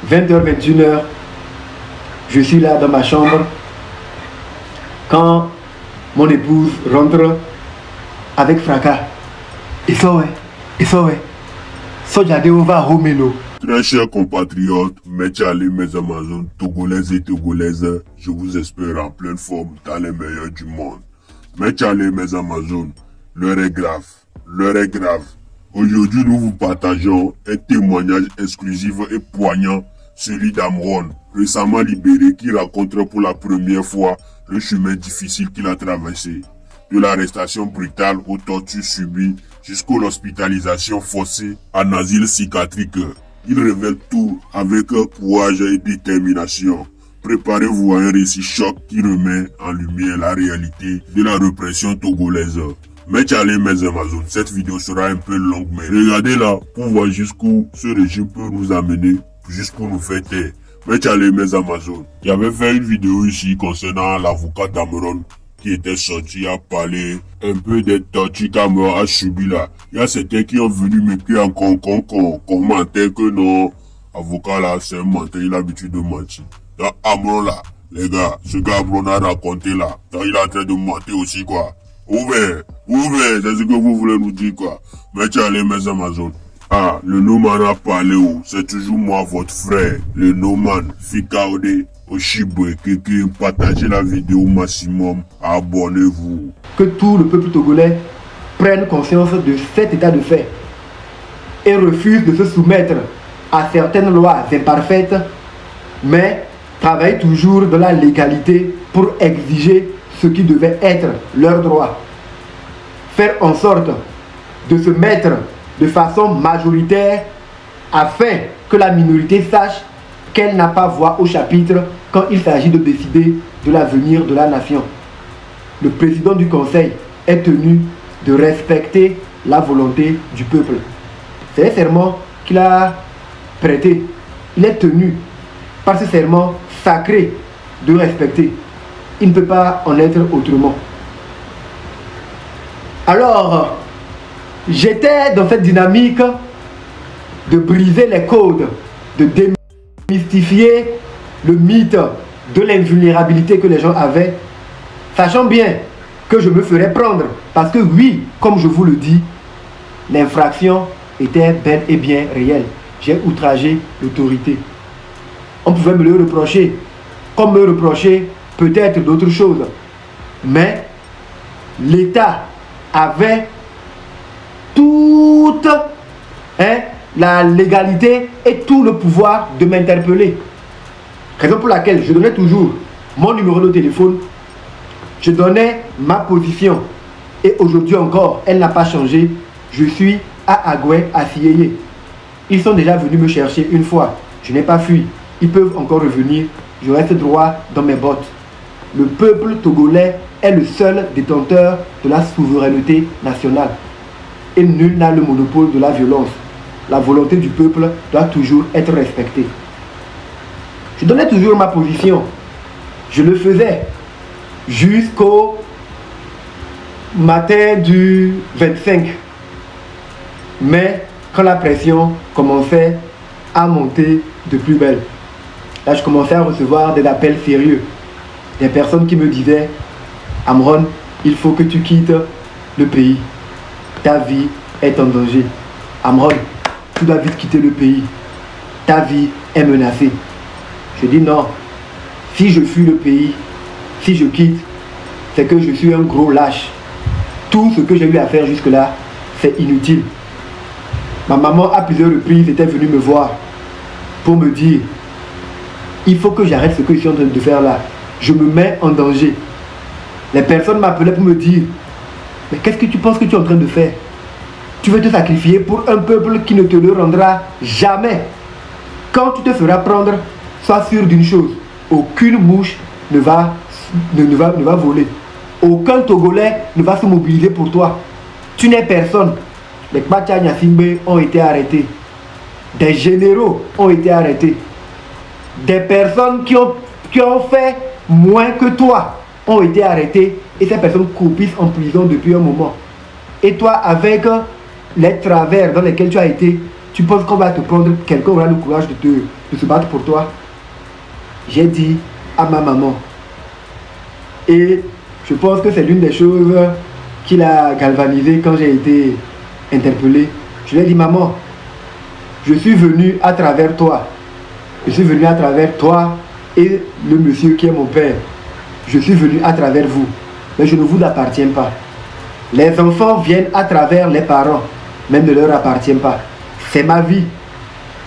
20h, 21h, je suis là dans ma chambre. Quand mon épouse rentre avec fracas, et ça ouais, va Romelo. Très chers compatriotes, mes Tchalé, mes Amazones, Togolaises et Togolaises, je vous espère en pleine forme dans les meilleurs du monde. Mes Tchalé, mes Amazones, l'heure est grave, l'heure est grave. Aujourd'hui, nous vous partageons un témoignage exclusif et poignant, celui d'Amron, récemment libéré, qui raconte pour la première fois le chemin difficile qu'il a traversé. De l'arrestation brutale aux tortures subies jusqu'à l'hospitalisation forcée en asile psychiatrique. Il révèle tout avec courage et détermination. Préparez-vous à un récit choc qui remet en lumière la réalité de la répression togolaise. Mes Tchalé, mes Amazones, cette vidéo sera un peu longue, mais regardez-la pour voir jusqu'où ce régime peut nous amener, jusqu'où nous faire taire. Mes Tchalé, mes Amazones, j'avais fait une vidéo ici concernant l'avocat d'Amron qui était sorti à parler un peu des tortures qu'Amron a subi là. Il y a certains qui ont venu m'écrire en commentaire que non, avocat là, c'est un menteur, il a l'habitude de mentir. Dans Amron là, les gars, ce qu'Amron a raconté là, il est en train de mentir aussi quoi. Ouvert, c'est ce que vous voulez nous dire quoi. Mes Tchalé, mes Amazones. Ah, le Noman a parlé où? C'est toujours moi, votre frère, le Noman, Fikaode, Oshibwe, Keke, partagez la vidéo au maximum, abonnez-vous. Que tout le peuple togolais prenne conscience de cet état de fait et refuse de se soumettre à certaines lois imparfaites, mais travaille toujours dans la légalité pour exiger ce qui devait être leur droit. Faire en sorte de se mettre de façon majoritaire afin que la minorité sache qu'elle n'a pas voix au chapitre quand il s'agit de décider de l'avenir de la nation. Le président du conseil est tenu de respecter la volonté du peuple. C'est un serment qu'il a prêté. Il est tenu par ce serment sacré de respecter. Il ne peut pas en être autrement. Alors, j'étais dans cette dynamique de briser les codes, de démystifier le mythe de l'invulnérabilité que les gens avaient, sachant bien que je me ferais prendre. Parce que oui, comme je vous le dis, l'infraction était bel et bien réelle. J'ai outragé l'autorité. On pouvait me le reprocher, comme me reprocher peut-être d'autres choses. Mais l'État avait toute la légalité et tout le pouvoir de m'interpeller. Raison pour laquelle je donnais toujours mon numéro de téléphone, je donnais ma position. Et aujourd'hui encore, elle n'a pas changé. Je suis à Agoué, à Sieyé. Ils sont déjà venus me chercher une fois. Je n'ai pas fui. Ils peuvent encore revenir. Je reste droit dans mes bottes. Le peuple togolais est le seul détenteur de la souveraineté nationale. Et nul n'a le monopole de la violence. La volonté du peuple doit toujours être respectée. Je donnais toujours ma position. Je le faisais jusqu'au matin du 25. Mais quand la pression commençait à monter de plus belle, là je commençais à recevoir des appels sérieux. Des personnes qui me disaient: Amron, il faut que tu quittes le pays. Ta vie est en danger. Amron, tu dois vite quitter le pays. Ta vie est menacée. Je dis non. Si je fuis le pays, si je quitte, c'est que je suis un gros lâche. Tout ce que j'ai eu à faire jusque-là, c'est inutile. Ma maman à plusieurs reprises était venue me voir pour me dire: il faut que j'arrête ce que je suis en train de faire là. Je me mets en danger. Les personnes m'appelaient pour me dire: mais qu'est-ce que tu penses que tu es en train de faire? Tu veux te sacrifier pour un peuple qui ne te le rendra jamais. Quand tu te feras prendre, sois sûr d'une chose: aucune mouche ne va voler. Aucun Togolais ne va se mobiliser pour toi. Tu n'es personne. Les Kbacha Nyasingbe ont été arrêtés. Des généraux ont été arrêtés. Des personnes qui ont fait moins que toi ont été arrêtées. Et ces personnes croupissent en prison depuis un moment. Et toi, avec les travers dans lesquels tu as été, tu penses qu'on va te prendre, quelqu'un aura le courage de se battre pour toi? J'ai dit à ma maman. Et je pense que c'est l'une des choses qui l'a galvanisé quand j'ai été interpellé. Je lui ai dit, maman, je suis venu à travers toi. Je suis venu à travers toi et le monsieur qui est mon père. Je suis venu à travers vous. Mais je ne vous appartiens pas. Les enfants viennent à travers les parents, mais ne leur appartiennent pas. C'est ma vie.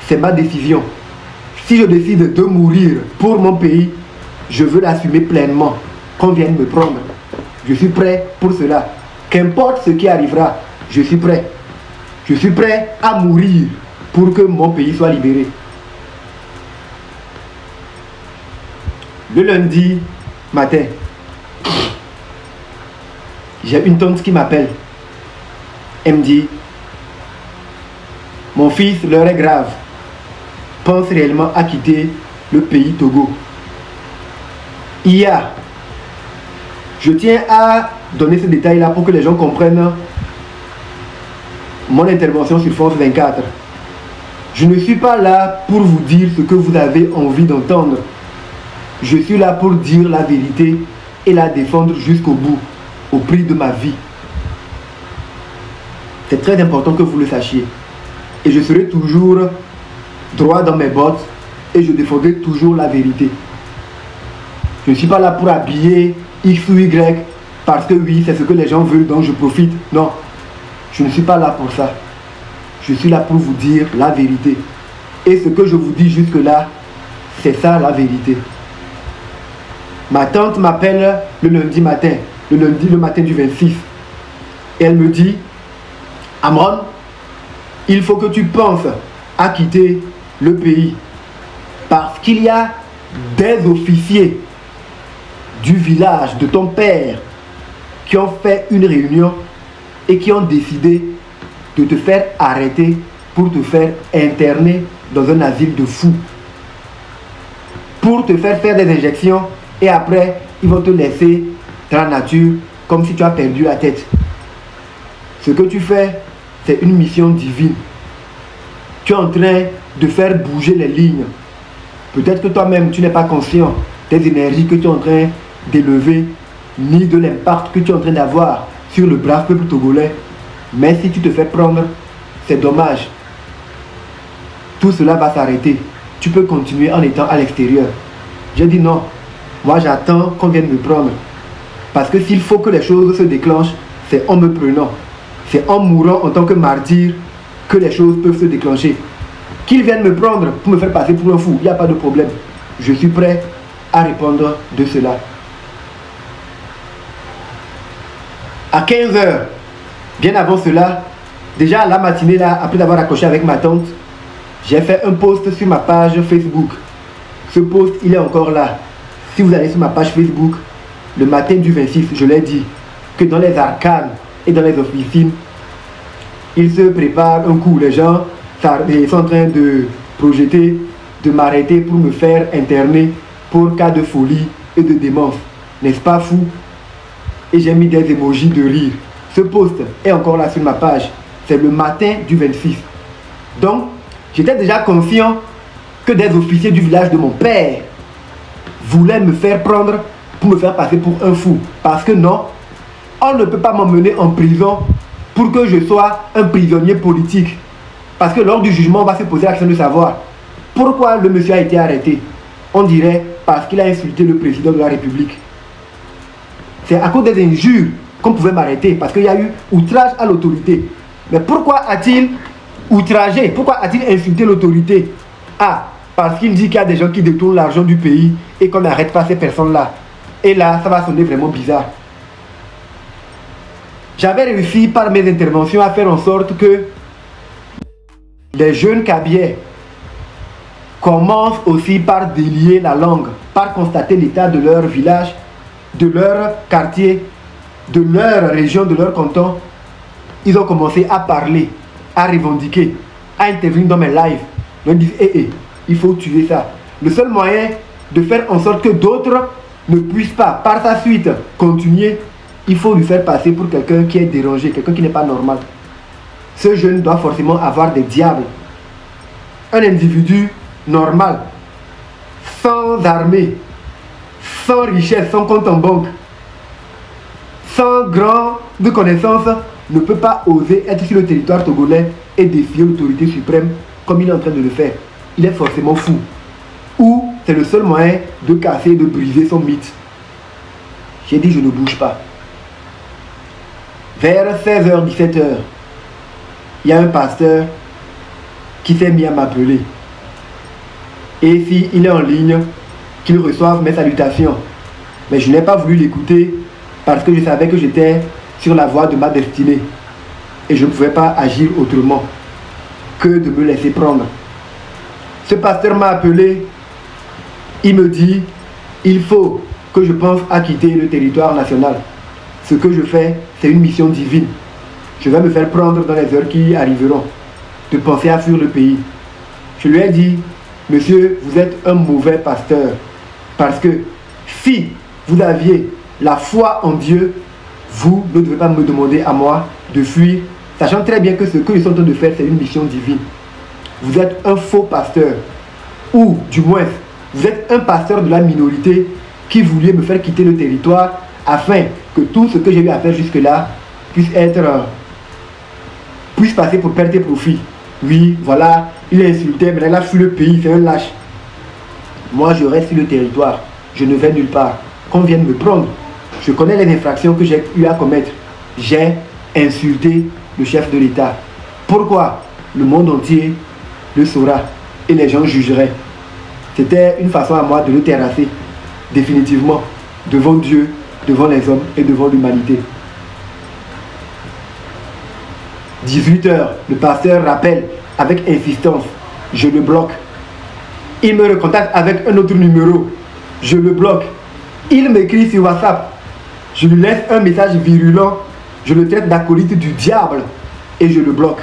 C'est ma décision. Si je décide de mourir pour mon pays, je veux l'assumer pleinement. Qu'on vienne me prendre. Je suis prêt pour cela. Qu'importe ce qui arrivera, je suis prêt. Je suis prêt à mourir pour que mon pays soit libéré. Le lundi matin, j'ai une tante qui m'appelle. Elle me dit, mon fils, l'heure est grave. Pense réellement à quitter le pays Togo. Hier, je tiens à donner ce détail-là pour que les gens comprennent mon intervention sur France 24. Je ne suis pas là pour vous dire ce que vous avez envie d'entendre. Je suis là pour dire la vérité et la défendre jusqu'au bout, au prix de ma vie. C'est très important que vous le sachiez. Et je serai toujours droit dans mes bottes et je défendrai toujours la vérité. Je ne suis pas là pour habiller X ou Y parce que oui, c'est ce que les gens veulent, donc je profite. Non, je ne suis pas là pour ça. Je suis là pour vous dire la vérité. Et ce que je vous dis jusque-là, c'est ça la vérité. Ma tante m'appelle le lundi matin, le matin du 26. Et elle me dit, Amron, il faut que tu penses à quitter le pays. Parce qu'il y a des officiers du village de ton père qui ont fait une réunion et qui ont décidé de te faire arrêter pour te faire interner dans un asile de fous. Pour te faire des injections et après, ils vont te laisser dans la nature comme si tu as perdu la tête. Ce que tu fais, c'est une mission divine. Tu es en train de faire bouger les lignes. Peut-être que toi-même, tu n'es pas conscient des énergies que tu es en train d'élever, ni de l'impact que tu es en train d'avoir sur le brave peuple togolais. Mais si tu te fais prendre, c'est dommage. Tout cela va s'arrêter. Tu peux continuer en étant à l'extérieur. J'ai dit non. Moi, j'attends qu'on vienne me prendre. Parce que s'il faut que les choses se déclenchent, c'est en me prenant. C'est en mourant en tant que martyr que les choses peuvent se déclencher. Qu'ils viennent me prendre pour me faire passer pour un fou, il n'y a pas de problème. Je suis prêt à répondre de cela. À 15 h, bien avant cela, déjà la matinée là, après avoir accroché avec ma tante, j'ai fait un post sur ma page Facebook. Ce post, il est encore là. Si vous allez sur ma page Facebook, le matin du 26, je l'ai dit, que dans les arcanes et dans les officines, il se prépare un coup. Les gens sont en train de projeter, de m'arrêter pour me faire interner pour cas de folie et de démence. N'est-ce pas fou? Et j'ai mis des emojis de rire. Ce post est encore là sur ma page. C'est le matin du 26. Donc, j'étais déjà conscient que des officiers du village de mon père voulaient me faire prendre pour me faire passer pour un fou. Parce que non, on ne peut pas m'emmener en prison pour que je sois un prisonnier politique. Parce que lors du jugement, on va se poser la question de savoir pourquoi le monsieur a été arrêté. On dirait parce qu'il a insulté le président de la République. C'est à cause des injures qu'on pouvait m'arrêter, parce qu'il y a eu outrage à l'autorité. Mais pourquoi a-t-il outragé? Pourquoi a-t-il insulté l'autorité? Ah, parce qu'il dit qu'il y a des gens qui détournent l'argent du pays et qu'on n'arrête pas ces personnes-là. Et là, ça va sonner vraiment bizarre. J'avais réussi par mes interventions à faire en sorte que les jeunes Kabyais commencent aussi par délier la langue, par constater l'état de leur village, de leur quartier, de leur région, de leur canton. Ils ont commencé à parler, à revendiquer, à intervenir dans mes lives. Ils disent, il faut tuer ça. Le seul moyen de faire en sorte que d'autres ne puissent pas, par sa suite, continuer, il faut lui faire passer pour quelqu'un qui est dérangé, quelqu'un qui n'est pas normal. Ce jeune doit forcément avoir des diables un individu normal, sans armée, sans richesse, sans compte en banque, sans grande connaissance, ne peut pas oser être sur le territoire togolais et défier l'autorité suprême comme il est en train de le faire. Il est forcément fou. Ou c'est le seul moyen de casser et de briser son mythe. J'ai dit je ne bouge pas. Vers 16h, 17h, il y a un pasteur qui s'est mis à m'appeler. Et s'il est en ligne, qu'il reçoive mes salutations. Mais je n'ai pas voulu l'écouter parce que je savais que j'étais sur la voie de ma destinée. Et je ne pouvais pas agir autrement que de me laisser prendre. Ce pasteur m'a appelé. Il me dit, il faut que je pense à quitter le territoire national. Ce que je fais, c'est une mission divine. Je vais me faire prendre dans les heures qui arriveront, de penser à fuir le pays. Je lui ai dit, monsieur, vous êtes un mauvais pasteur. Parce que si vous aviez la foi en Dieu, vous ne devez pas me demander à moi de fuir, sachant très bien que ce que je suis en train de faire, c'est une mission divine. Vous êtes un faux pasteur. Ou, du moins, vous êtes un pasteur de la minorité qui voulait me faire quitter le territoire afin que tout ce que j'ai eu à faire jusque-là puisse passer pour perte et profit. Oui, voilà, il est insulté, mais là, il a fui le pays, c'est un lâche. Moi, je reste sur le territoire. Je ne vais nulle part. Qu'on vienne me prendre. Je connais les infractions que j'ai eu à commettre. J'ai insulté le chef de l'État. Pourquoi? Le monde entier le saura et les gens jugeraient. C'était une façon à moi de le terrasser, définitivement, devant Dieu, devant les hommes et devant l'humanité. 18h, le pasteur rappelle avec insistance. Je le bloque. Il me recontacte avec un autre numéro. Je le bloque. Il m'écrit sur WhatsApp. Je lui laisse un message virulent. Je le traite d'acolyte du diable et je le bloque.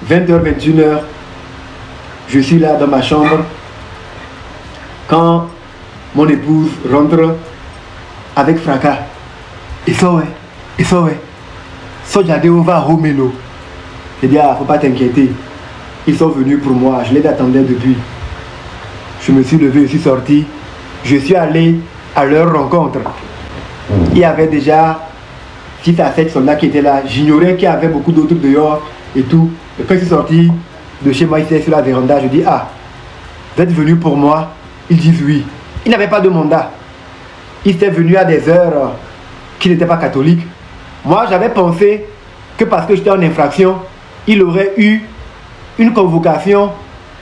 « 20h, 21h, je suis là dans ma chambre quand mon épouse rentre avec fracas. Et ça ouais. So j'allais on va Romelo. J'ai dit, ah, faut pas t'inquiéter. Ils sont venus pour moi, je les attendais depuis. Je me suis levé, je suis sorti. Je suis allé à leur rencontre. Il y avait déjà 6 à 7 soldats qui étaient là. J'ignorais qu'il y avait beaucoup d'autres dehors et tout. Et quand je suis sorti de chez moi, ici sur la véranda, je dis, ah, vous êtes venus pour moi? Ils disent oui. Ils n'avaient pas de mandat. Ils étaient venus à des heures qui n'étaient pas catholiques. Moi, j'avais pensé que parce que j'étais en infraction, il aurait eu une convocation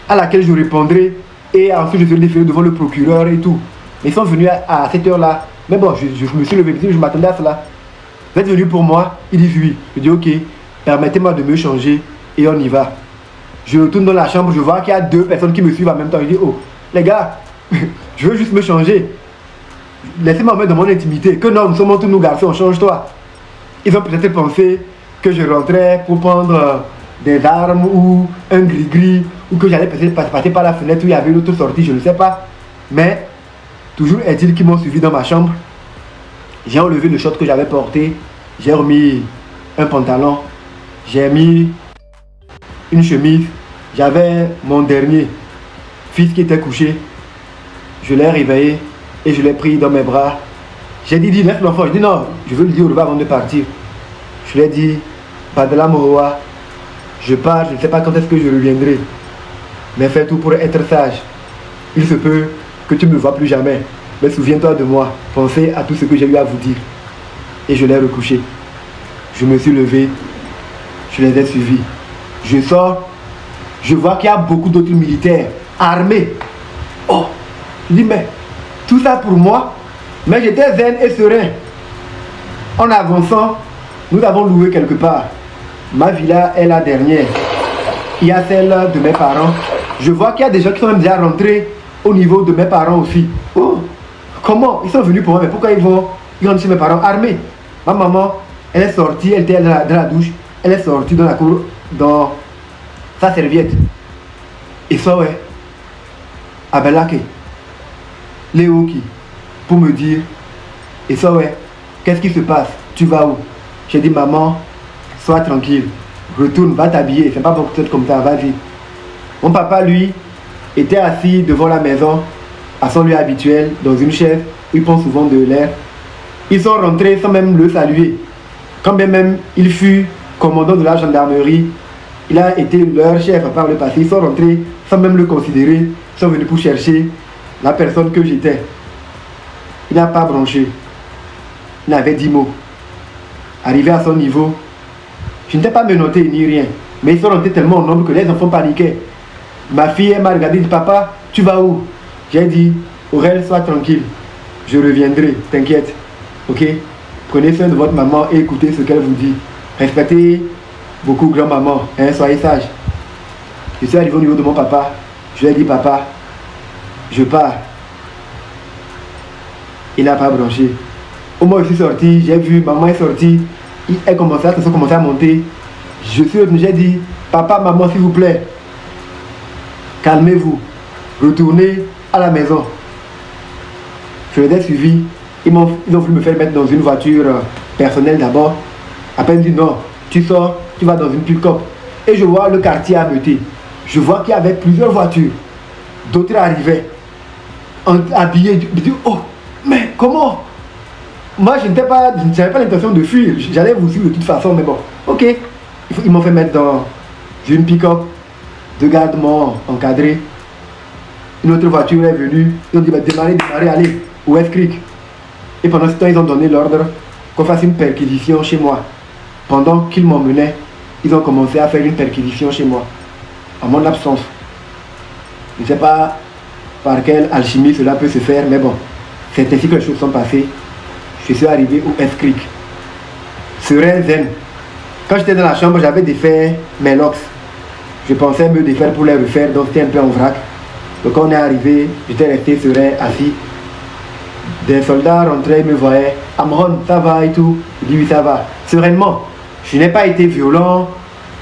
à laquelle je répondrais et ensuite je serais déféré devant le procureur et tout. Mais ils sont venus à cette heure-là. Mais bon, je me suis levé, je m'attendais à cela. Vous êtes venus pour moi? Ils disent oui. Je dis ok, permettez-moi de me changer et on y va. Je retourne dans la chambre, je vois qu'il y a 2 personnes qui me suivent en même temps. Je dis oh, les gars, je veux juste me changer. Laissez-moi mettre dans mon intimité. Que non, nous sommes tous nous garçons, change-toi. Ils ont peut-être pensé que je rentrais pour prendre des armes ou un gris-gris, ou que j'allais peut-être passer par la fenêtre où il y avait une autre sortie, je ne sais pas. Mais toujours est-il qu'ils m'ont suivi dans ma chambre. J'ai enlevé le short que j'avais porté, j'ai remis un pantalon, j'ai mis une chemise, j'avais mon dernier fils qui était couché. Je l'ai réveillé et je l'ai pris dans mes bras. J'ai dit, laisse l'enfant. Je dis non, je veux lui dire au revoir avant de partir. Je lui ai dit, Padala Moroa, je pars, je ne sais pas quand est-ce que je reviendrai. Mais fais tout pour être sage. Il se peut que tu ne me vois plus jamais. Mais souviens-toi de moi. Pensez à tout ce que j'ai eu à vous dire. Et je l'ai recouché. Je me suis levé. Je les ai suivis. Je sors. Je vois qu'il y a beaucoup d'autres militaires armés. Oh, je dis mais tout ça pour moi. Mais j'étais zen et serein. En avançant, nous avons loué quelque part. Ma villa est la dernière. Il y a celle de mes parents. Je vois qu'il y a des gens qui sont même déjà rentrés au niveau de mes parents aussi. Oh, comment? Ils sont venus pour moi, mais pourquoi ils rentrent chez mes parents armés? Ma maman, elle est sortie, elle était dans la douche. Elle est sortie dans la cour, dans sa serviette. Et ça, ouais. Abelake. Léo qui? Pour me dire, et ça, ouais. Qu'est-ce qui se passe? Tu vas où? J'ai dit, maman, sois tranquille. Retourne, va t'habiller. C'est pas pour être comme ça, vas-y. Mon papa, lui, était assis devant la maison, à son lieu habituel, dans une chaise où il prend souvent de l'air. Ils sont rentrés sans même le saluer. Quand bien même il fut commandant de la gendarmerie, il a été leur chef par le passé. Ils sont rentrés sans même le considérer. Ils sont venus pour chercher la personne que j'étais. Il n'a pas branché. Il avait 10 mots. Arrivé à son niveau, je n'étais pas menotté ni rien. Mais ils sont rentrés tellement en nombre que les enfants paniquaient. Ma fille, elle m'a regardé et dit, papa, tu vas où? J'ai dit, Aurel, sois tranquille. Je reviendrai, t'inquiète. Ok? Prenez soin de votre maman et écoutez ce qu'elle vous dit. Respectez beaucoup grand-maman, hein, soyez sage. Je suis arrivé au niveau de mon papa. Je lui ai dit, papa, je pars. Il n'a pas branché. Au moment où je suis sorti, j'ai vu, maman est sortie. Elle commençait à monter. Je suis revenu, j'ai dit, papa, maman, s'il vous plaît, calmez-vous. Retournez à la maison. Je les ai suivis. Ils ont voulu me faire mettre dans une voiture personnelle d'abord. Après, ils m'ont dit non, tu sors, tu vas dans une pick-up. Et je vois le quartier ameuté. Je vois qu'il y avait plusieurs voitures. D'autres arrivaient, habillés. Je dis, oh, mais comment? Moi, je n'avais pas l'intention de fuir. J'allais vous suivre de toute façon, mais bon, ok. Ils m'ont fait mettre dans une pick-up. 2 gardes m'ont encadré. Une autre voiture est venue. Ils ont dit, bah, démarrez, allez, West Creek. Et pendant ce temps, ils ont donné l'ordre qu'on fasse une perquisition chez moi. Pendant qu'ils m'emmenaient, ils ont commencé à faire une perquisition chez moi. En mon absence. Je ne sais pas par quelle alchimie cela peut se faire, mais bon, c'est ainsi que les choses sont passées. Je suis arrivé au West Creek. Serein, zen. Quand j'étais dans la chambre, j'avais défait mes locks. Je pensais me défaire pour les refaire, donc c'était un peu en vrac. Donc quand on est arrivé, j'étais resté serein, assis. Des soldats rentraient, ils me voyaient. Amron, ça va et tout. Je dis oui, ça va. Sereinement. Je n'ai pas été violent.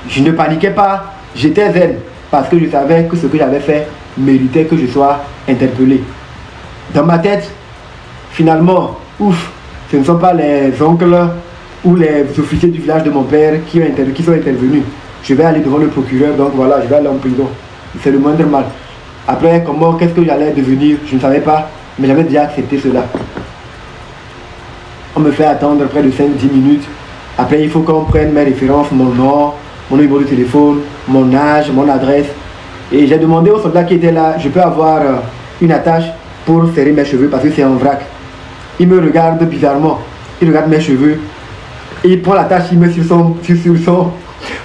Je ne paniquais pas. J'étais zen. Parce que je savais que ce que j'avais fait méritait que je sois interpellé. Dans ma tête, finalement, ouf, ce ne sont pas les oncles ou les officiers du village de mon père qui sont intervenus. Je vais aller devant le procureur, donc voilà, je vais aller en prison. C'est le moindre mal. Après, qu'est-ce que j'allais devenir, je ne savais pas. Mais j'avais déjà accepté cela. On me fait attendre près de 5-10 minutes. Après, il faut qu'on prenne mes références, mon nom, mon numéro de téléphone, mon âge, mon adresse. Et j'ai demandé au soldat qui était là, je peux avoir une attache pour serrer mes cheveux parce que c'est en vrac. Il me regarde bizarrement. Il regarde mes cheveux. Et il prend l'attache, il met sur son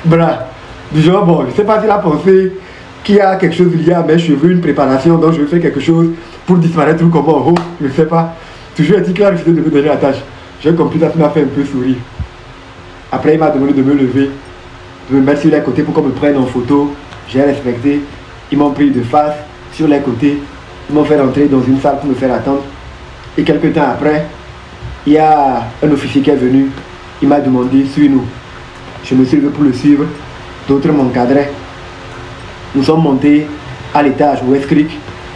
bras. Du genre, bon, je ne sais pas s'il a pensé qu'il y a quelque chose lié à mes cheveux, une préparation, donc je vais faire quelque chose pour disparaître ou comment, oh, je ne sais pas. Toujours est-il qu'il a refusé de me donner la tâche. J'ai compris, ça m'a fait un peu sourire. Après, il m'a demandé de me lever, de me mettre sur les côtés pour qu'on me prenne en photo. J'ai respecté. Ils m'ont pris de face, sur les côtés. Ils m'ont fait rentrer dans une salle pour me faire attendre. Et quelques temps après, il y a un officier qui est venu. Il m'a demandé, suis-nous. Je me suis levé pour le suivre. D'autres m'encadraient. Nous sommes montés à l'étage West Creek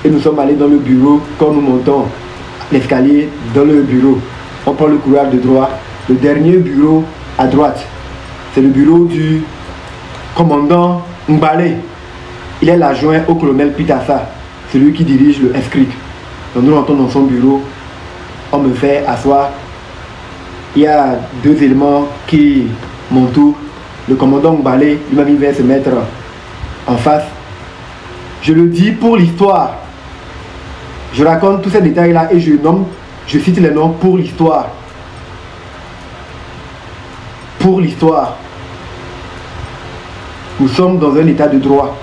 et nous sommes allés dans le bureau. Quand nous montons l'escalier dans le bureau, on prend le couloir de droite. Le dernier bureau à droite, c'est le bureau du commandant Mbale. Il est l'adjoint au colonel Pitassa, celui qui dirige le West Creek. Donc nous rentrons dans son bureau. On me fait asseoir. Il y a 2 éléments qui m'entourent. Le commandant Mbale, lui-même, il va se mettre en face. Je le dis pour l'histoire. Je raconte tous ces détails-là et je cite les noms pour l'histoire. Pour l'histoire. Nous sommes dans un état de droit.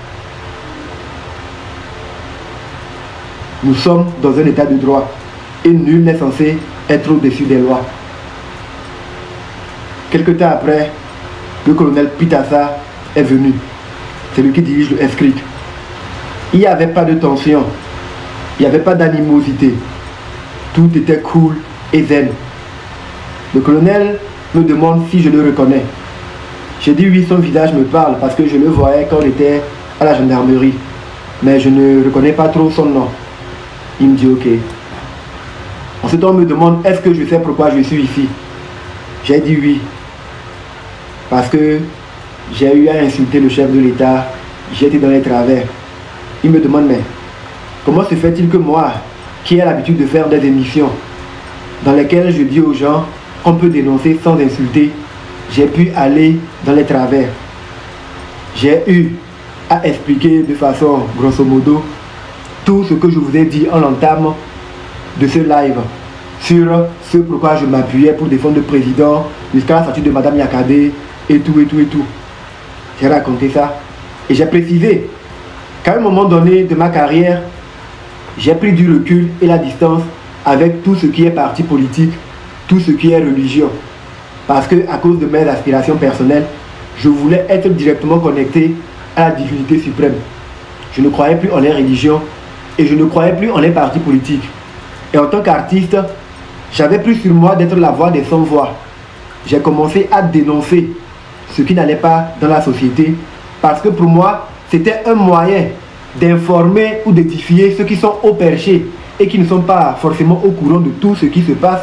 Nous sommes dans un état de droit. Et nul n'est censé être au-dessus des lois. Quelque temps après, le colonel Pitassa est venu. C'est lui qui dirige le West Creek. Il n'y avait pas de tension. Il n'y avait pas d'animosité. Tout était cool et zen. Le colonel me demande si je le reconnais. J'ai dit oui, son visage me parle parce que je le voyais quand on était à la gendarmerie. Mais je ne reconnais pas trop son nom. Il me dit ok. Ensuite on me demande est-ce que je sais pourquoi je suis ici. J'ai dit oui. parce que j'ai eu à insulter le chef de l'État, j'ai été dans les travers. Il me demande, mais comment se fait-il que moi, qui ai l'habitude de faire des émissions dans lesquelles je dis aux gens qu'on peut dénoncer sans insulter, j'ai pu aller dans les travers. J'ai eu à expliquer de façon grosso modo tout ce que je vous ai dit en entame de ce live sur ce pourquoi je m'appuyais pour défendre le président jusqu'à la statue de Madame Yakadé et tout. J'ai raconté ça et j'ai précisé qu'à un moment donné de ma carrière, j'ai pris du recul et la distance avec tout ce qui est parti politique, tout ce qui est religion. Parce que à cause de mes aspirations personnelles, je voulais être directement connecté à la divinité suprême. Je ne croyais plus en les religions et je ne croyais plus en les partis politiques. Et en tant qu'artiste, j'avais pris sur moi d'être la voix des sans-voix. J'ai commencé à dénoncer ce qui n'allait pas dans la société parce que pour moi, c'était un moyen d'informer ou d'édifier ceux qui sont au perché et qui ne sont pas forcément au courant de tout ce qui se passe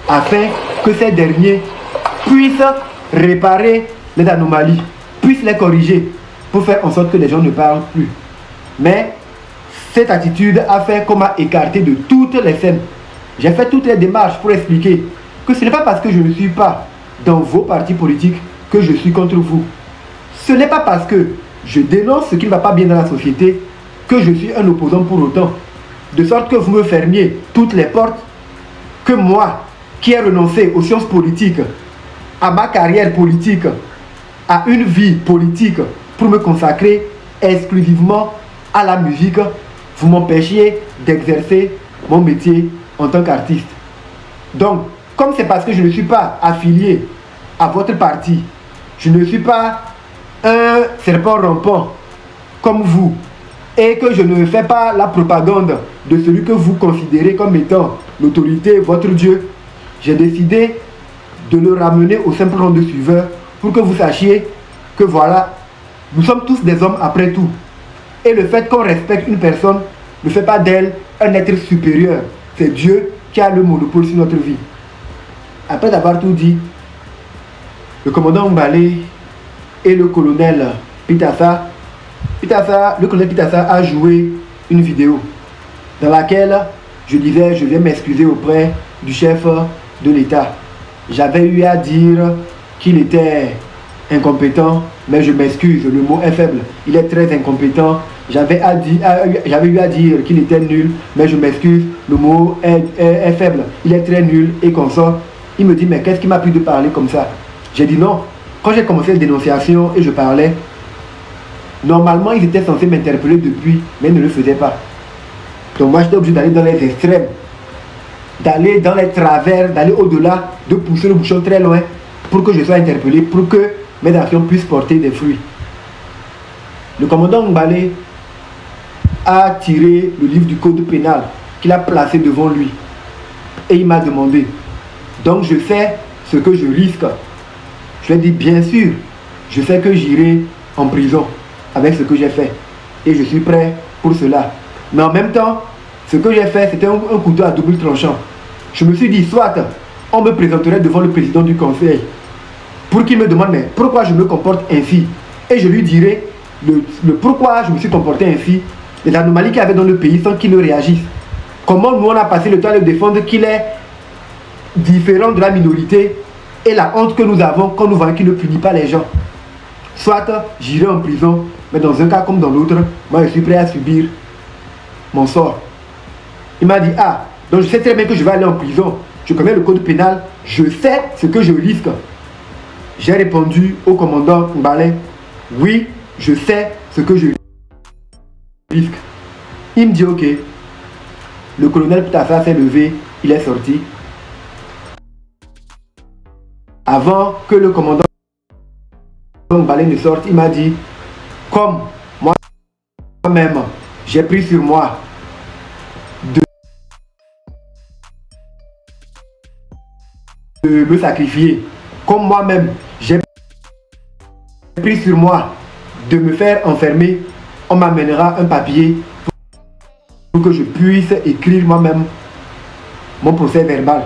afin que ces derniers puissent réparer les anomalies, puissent les corriger pour faire en sorte que les gens ne parlent plus. Mais cette attitude a fait qu'on m'a écarté de toutes les scènes. J'ai fait toutes les démarches pour expliquer que ce n'est pas parce que je ne suis pas dans vos partis politiques que je suis contre vous. Ce n'est pas parce que je dénonce ce qui ne va pas bien dans la société que je suis un opposant pour autant. De sorte que vous me fermiez toutes les portes, que moi, qui ai renoncé aux sciences politiques, à ma carrière politique, à une vie politique pour me consacrer exclusivement à la musique, vous m'empêchiez d'exercer mon métier en tant qu'artiste. Donc, comme c'est parce que je ne suis pas affilié à votre parti, je ne suis pas un serpent rampant comme vous, et que je ne fais pas la propagande de celui que vous considérez comme étant l'autorité, votre Dieu, j'ai décidé de le ramener au simple rang de suiveur pour que vous sachiez que voilà, nous sommes tous des hommes après tout. Et le fait qu'on respecte une personne ne fait pas d'elle un être supérieur. C'est Dieu qui a le monopole sur notre vie. Après avoir tout dit, le commandant Mbalé et le colonel Pitassa, le colonel Pitassa a joué une vidéo dans laquelle je disais je viens m'excuser auprès du chef de l'État. J'avais eu à dire qu'il était incompétent, mais je m'excuse, le mot est faible. Il est très incompétent. J'avais eu à dire qu'il était nul, mais je m'excuse, le mot est faible. Il est très nul et consort. Il me dit, mais qu'est-ce qui m'a pris de parler comme ça? J'ai dit non. Quand j'ai commencé la dénonciation et je parlais, normalement ils étaient censés m'interpeller depuis, mais ils ne le faisaient pas. Donc moi j'étais obligé d'aller dans les extrêmes, d'aller dans les travers, d'aller au-delà, de pousser le bouchon très loin pour que je sois interpellé, pour que mes actions puissent porter des fruits. Le commandant Mbalé a tiré le livre du code pénal qu'il a placé devant lui et il m'a demandé, donc je sais ce que je risque. Je lui ai dit bien sûr, je sais que j'irai en prison avec ce que j'ai fait et je suis prêt pour cela. Mais en même temps, ce que j'ai fait c'était un couteau à double tranchant. Je me suis dit soit on me présenterait devant le président du conseil pour qu'il me demande mais pourquoi je me comporte ainsi, et je lui dirai le pourquoi je me suis comporté ainsi, les anomalies qu'il y avait dans le pays sans qu'il ne réagisse, comment nous on a passé le temps à le défendre, qu'il est différent de la minorité, et la honte que nous avons quand nous voyons qu'il ne punit pas les gens. Soit j'irai en prison, mais dans un cas comme dans l'autre, moi je suis prêt à subir mon sort. Il m'a dit ah, donc je sais très bien que je vais aller en prison, je connais le code pénal, je sais ce que je risque. J'ai répondu au commandant Mbalé, oui, je sais ce que je risque. Il me dit ok. Le colonel Pitassa s'est levé, il est sorti. Avant que le commandant Mbalé ne sorte, il m'a dit, comme moi-même, j'ai pris sur moi de me sacrifier, comme moi-même, j'ai pris sur moi de me faire enfermer, on m'amènera un papier pour que je puisse écrire moi-même mon procès verbal,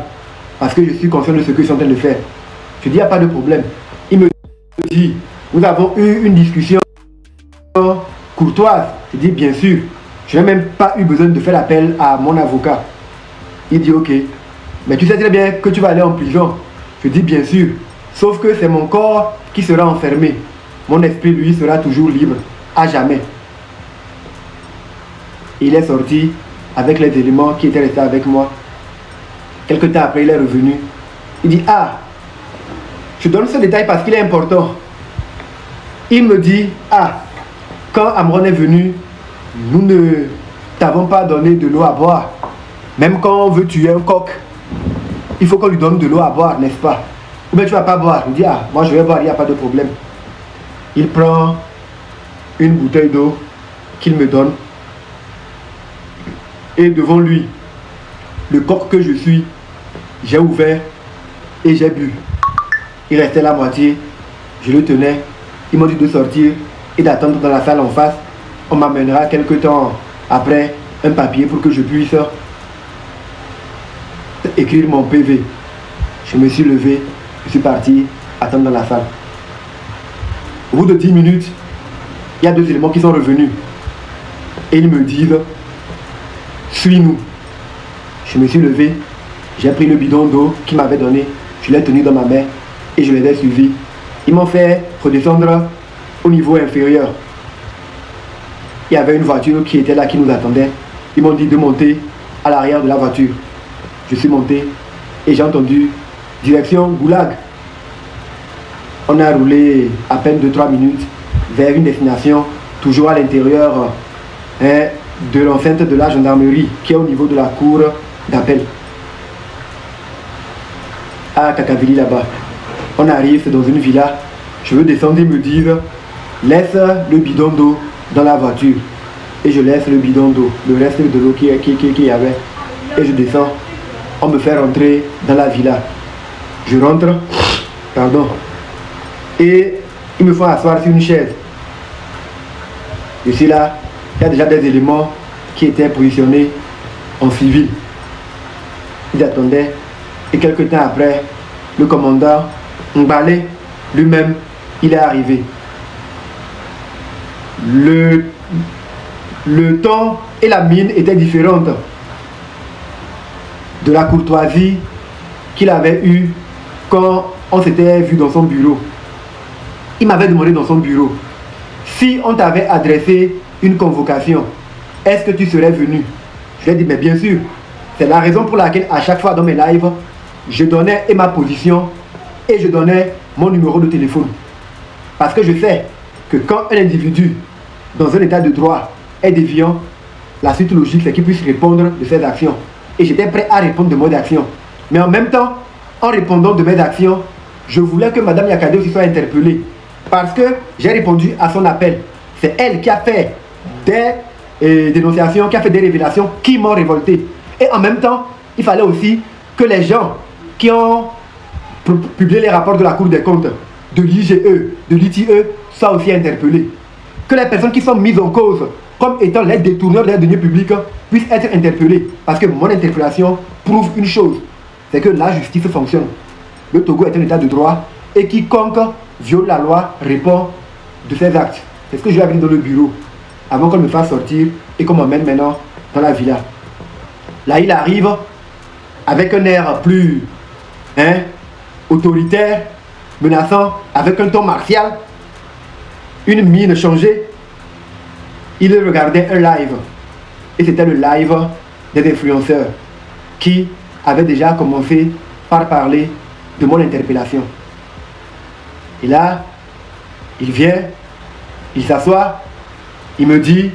parce que je suis conscient de ce que je suis en train de faire. Je dis, il n'y a pas de problème. Il me dit, nous avons eu une discussion courtoise. Je dis bien sûr, je n'ai même pas eu besoin de faire appel à mon avocat. Il dit ok, mais tu sais très bien que tu vas aller en prison. Je dis bien sûr, sauf que c'est mon corps qui sera enfermé. Mon esprit, lui, sera toujours libre, à jamais. Il est sorti avec les éléments qui étaient restés avec moi. Quelque temps après, il est revenu. Il dit, ah, je donne ce détail parce qu'il est important. Il me dit, ah, quand Amron est venu, nous ne t'avons pas donné de l'eau à boire. Même quand on veut tuer un coq, il faut qu'on lui donne de l'eau à boire, n'est-ce pas? Ou bien tu ne vas pas boire. Je dis, ah, moi je vais boire, il n'y a pas de problème. Il prend une bouteille d'eau qu'il me donne. Et devant lui, le coq que je suis, j'ai ouvert et j'ai bu. Il restait la moitié, je le tenais. Ils m'ont dit de sortir et d'attendre dans la salle en face. On m'amènera quelque temps après un papier pour que je puisse écrire mon PV. Je me suis levé, je suis parti attendre dans la salle. Au bout de 10 minutes, il y a 2 éléments qui sont revenus. Et ils me disent, suis-nous. Je me suis levé, j'ai pris le bidon d'eau qu'ils m'avaient donné, je l'ai tenu dans ma main et je les ai suivis. Ils m'ont fait redescendre au niveau inférieur. Il y avait une voiture qui était là, qui nous attendait. Ils m'ont dit de monter à l'arrière de la voiture. Je suis monté et j'ai entendu direction Goulag. On a roulé à peine 2-3 minutes vers une destination toujours à l'intérieur de l'enceinte de la gendarmerie qui est au niveau de la cour d'appel à Kakaveli là-bas. On arrive dans une villa. Je veux descendre et me dire laisse le bidon d'eau dans la voiture. Et je laisse le bidon d'eau, le reste de l'eau qu'il y avait. Et je descends. On me fait rentrer dans la villa. Je rentre, pardon. Et ils me font asseoir sur une chaise. Je suis là. Il y a déjà des éléments qui étaient positionnés en civil. Ils attendaient. Et quelques temps après, le commandant Mbale lui-même, il est arrivé. Le ton et la mine étaient différentes de la courtoisie qu'il avait eue quand on s'était vu dans son bureau. Il m'avait demandé dans son bureau, si on t'avait adressé une convocation, est-ce que tu serais venu? Je lui ai dit, mais bien sûr. C'est la raison pour laquelle à chaque fois dans mes lives, je donnais ma position et je donnais mon numéro de téléphone. Parce que je sais que quand un individu dans un état de droit est déviant, la suite logique c'est qu'il puisse répondre de ses actions. Et j'étais prêt à répondre de mes actions. Mais en même temps, en répondant de mes actions, je voulais que Mme Yakade aussi soit interpellée. Parce que j'ai répondu à son appel. C'est elle qui a fait des dénonciations, qui a fait des révélations qui m'ont révolté. Et en même temps, il fallait aussi que les gens qui ont publié les rapports de la Cour des comptes, de l'IGE, de l'ITE, soient aussi interpellés. Que les personnes qui sont mises en cause comme étant les détourneurs des deniers publics puissent être interpellés. Parce que mon interpellation prouve une chose, c'est que la justice fonctionne. Le Togo est un état de droit et quiconque viole la loi répond de ses actes. C'est ce que je lui ai dit dans le bureau avant qu'on me fasse sortir et qu'on m'emmène maintenant dans la villa. Là, il arrive avec un air plus autoritaire, menaçant, avec un ton martial, une mine changée. Il regardait un live. Et c'était le live des influenceurs qui avaient déjà commencé par parler de mon interpellation. Et là, il vient, il s'assoit, il me dit,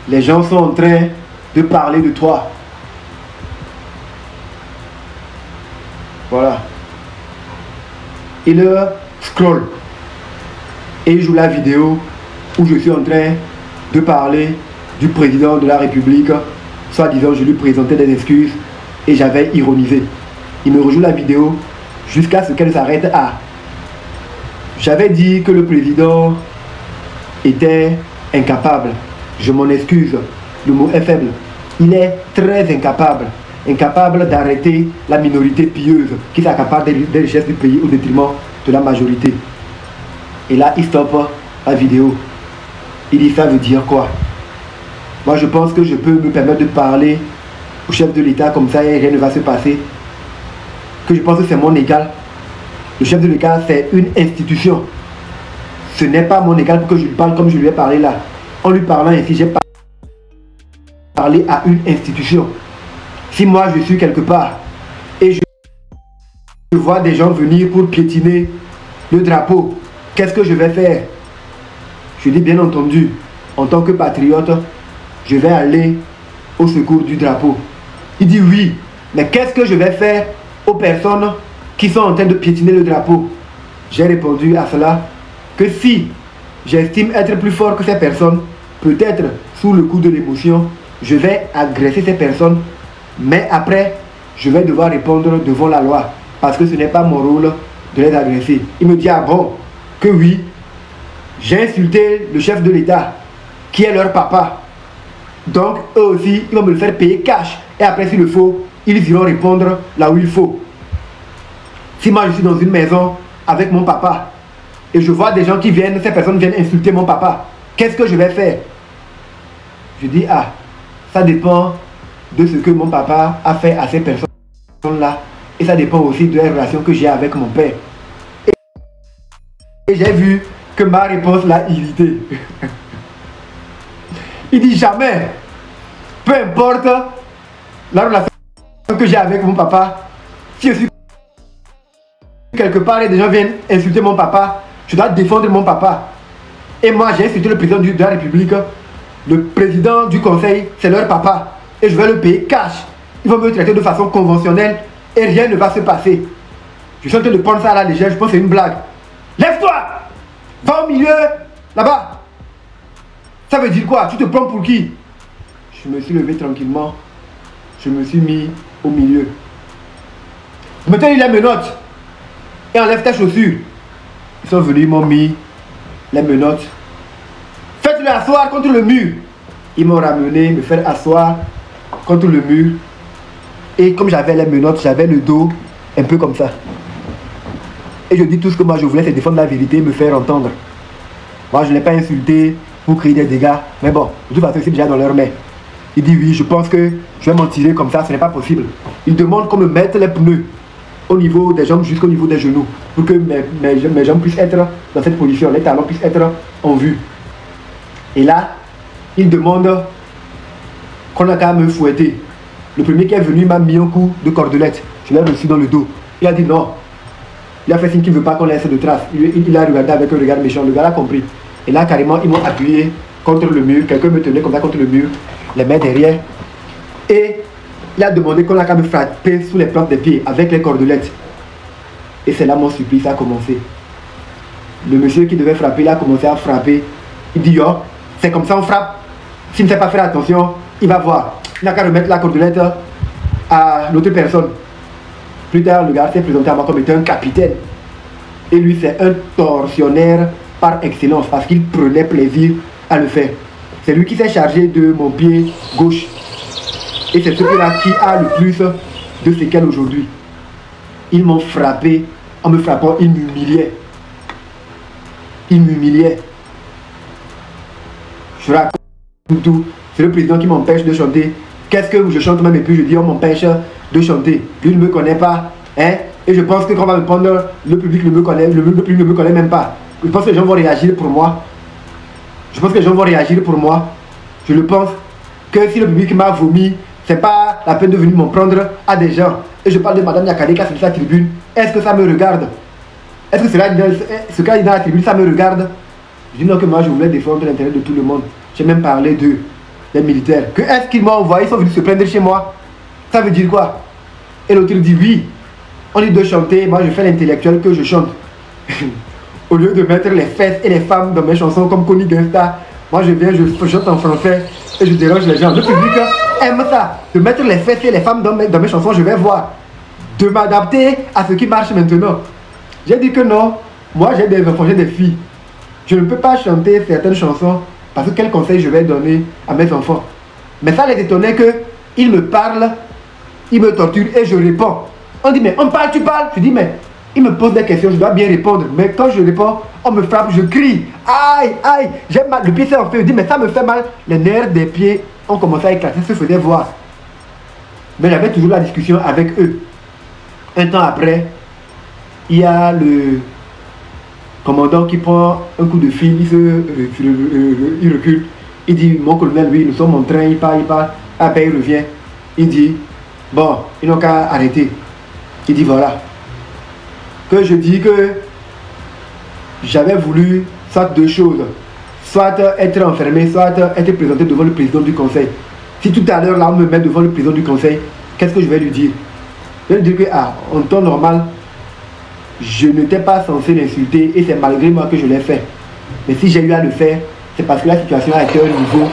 les gens sont en train de parler de toi. Voilà. Il scroll et il joue la vidéo où je suis en train de parler du président de la République. Soit disant, je lui présentais des excuses et j'avais ironisé. Il me rejoue la vidéo jusqu'à ce qu'elle s'arrête à. J'avais dit que le président était incapable. Je m'en excuse. Le mot est faible. Il est très incapable. Incapable d'arrêter la minorité pieuse qui s'accapare des richesses du pays au détriment de la majorité. Et là, il stoppe la vidéo. Il dit, ça veut dire quoi? Moi, je pense que je peux me permettre de parler au chef de l'État comme ça et rien ne va se passer. Que je pense que c'est mon égal. Le chef de l'État, c'est une institution. Ce n'est pas mon égal pour que je lui parle comme je lui ai parlé là. En lui parlant ainsi, j'ai parlé à une institution. Si moi, je suis quelque part et je vois des gens venir pour piétiner le drapeau, qu'est-ce que je vais faire? Je dis bien entendu, en tant que patriote, je vais aller au secours du drapeau. Il dit oui, mais qu'est-ce que je vais faire aux personnes qui sont en train de piétiner le drapeau? J'ai répondu à cela que si j'estime être plus fort que ces personnes, peut-être sous le coup de l'émotion, je vais agresser ces personnes, mais après, je vais devoir répondre devant la loi, parce que ce n'est pas mon rôle de les agresser. Il me dit, ah bon, que oui, j'ai insulté le chef de l'État, qui est leur papa. Donc, eux aussi, ils vont me le faire payer cash. Et après, s'il le faut, ils iront répondre là où il faut. Si moi, je suis dans une maison avec mon papa, et je vois des gens qui viennent, ces personnes viennent insulter mon papa, qu'est-ce que je vais faire? Je dis, ah, ça dépend de ce que mon papa a fait à ces personnes-là. Et ça dépend aussi de la relation que j'ai avec mon père. Et j'ai vu que ma réponse l'a irrité. Il dit jamais, peu importe la relation que j'ai avec mon papa, si je suis quelque part et des gens viennent insulter mon papa, je dois défendre mon papa. Et moi, j'ai insulté le président de la République. Le président du conseil, c'est leur papa. Et je vais le payer cash. Ils vont me traiter de façon conventionnelle et rien ne va se passer. Je suis en train de prendre ça à la légère, je pense que c'est une blague. Lève-toi! Va au milieu, là-bas. Ça veut dire quoi? Tu te prends pour qui? Je me suis levé tranquillement. Je me suis mis au milieu. Maintenant, il les menottes. Et enlève tes chaussures. Ils sont venus, ils m'ont mis les menottes. Faites-le asseoir contre le mur. Ils m'ont ramené, me faire asseoir contre le mur. Et comme j'avais les menottes, j'avais le dos un peu comme ça. Et je dis tout ce que moi je voulais, c'est défendre la vérité, me faire entendre. Moi, je ne l'ai pas insulté pour créer des dégâts. Mais bon, de toute façon, c'est déjà dans leur main. Il dit oui, je pense que je vais m'en tirer comme ça, ce n'est pas possible. Il demande qu'on me mette les pneus au niveau des jambes jusqu'au niveau des genoux. Pour que mes jambes puissent être dans cette position, les talons puissent être en vue. Et là, il demande qu'on a qu'à me fouetter. Le premier qui est venu m'a mis un coup de cordelette. Je l'ai reçu dans le dos. Il a dit non. Il a fait signe qu'il ne veut pas qu'on laisse de traces. Il a regardé avec un regard méchant. Le gars a compris. Et là, carrément, ils m'ont appuyé contre le mur. Quelqu'un me tenait comme ça contre le mur, les mains derrière. Et il a demandé qu'on a qu'à me frapper sous les plantes des pieds avec les cordelettes. Et c'est là mon supplice a commencé. Le monsieur qui devait frapper, il a commencé à frapper. Il dit, oh, c'est comme ça on frappe. S'il ne sait pas faire attention, il va voir. Il n'a qu'à remettre la cordelette à l'autre personne. Plus tard, le gars s'est présenté à moi comme étant un capitaine. Et lui, c'est un tortionnaire par excellence parce qu'il prenait plaisir à le faire. C'est lui qui s'est chargé de mon pied gauche. Et c'est celui-là qui a le plus de séquelles aujourd'hui. Ils m'ont frappé. En me frappant, ils m'humiliaient. Ils m'humiliaient. Je raconte tout. C'est le président qui m'empêche de chanter. Qu'est-ce que je chante même et puis je dis on m'empêche de chanter. Lui ne me connaît pas. Hein? Et je pense que quand on va me prendre, le public ne me connaît, le public ne me connaît même pas. Je pense que les gens vont réagir pour moi. Je pense que les gens vont réagir pour moi. Je le pense que si le public m'a vomi, c'est pas la peine de venir m'en prendre à des gens. Et je parle de Madame Yakade qui a sur sa tribune. Est-ce que ça me regarde? Est-ce que ce cas est dans la tribune, ça me regarde? Je dis non que moi je voulais défendre l'intérêt de tout le monde. J'ai même parlé d'eux, des militaires. Que est-ce qu'ils m'ont envoyé? Ils sont venus se prendre chez moi. Ça veut dire quoi? Et l'autre dit oui. On dit de chanter, moi je fais l'intellectuel que je chante. Au lieu de mettre les fesses et les femmes dans mes chansons comme Connie Gangsta, moi je viens, je chante en français et je dérange les gens. Le public aime ça. De mettre les fesses et les femmes dans mes chansons, je vais voir. De m'adapter à ce qui marche maintenant. J'ai dit que non. Moi j'ai des enfants, j'ai des filles. Je ne peux pas chanter certaines chansons parce que quel conseil je vais donner à mes enfants? Mais ça les étonnait qu'ils me parlent, ils me torturent et je réponds. On dit mais on parle, tu parles? Je dis mais Il me pose des questions, je dois bien répondre. Mais quand je réponds, on me frappe, je crie. Aïe, aïe, j'ai mal. Le pied s'est enflé. Je dis, mais ça me fait mal. Les nerfs des pieds ont commencé à éclater, se faisaient voir. Mais j'avais toujours la discussion avec eux. Un temps après, il y a le commandant qui prend un coup de fil, il recule. Il dit, mon colonel, oui, nous sommes en train, il part. Après, il revient. Il dit, bon, ils n'ont qu'à arrêter. Il dit, voilà. Que je dis que j'avais voulu soit deux choses. Soit être enfermé, soit être présenté devant le président du conseil. Si tout à l'heure, là, on me met devant le président du conseil, qu'est-ce que je vais lui dire? Je vais lui dire que, en temps normal, je n'étais pas censé l'insulter et c'est malgré moi que je l'ai fait. Mais si j'ai eu à le faire, c'est parce que la situation a été à un niveau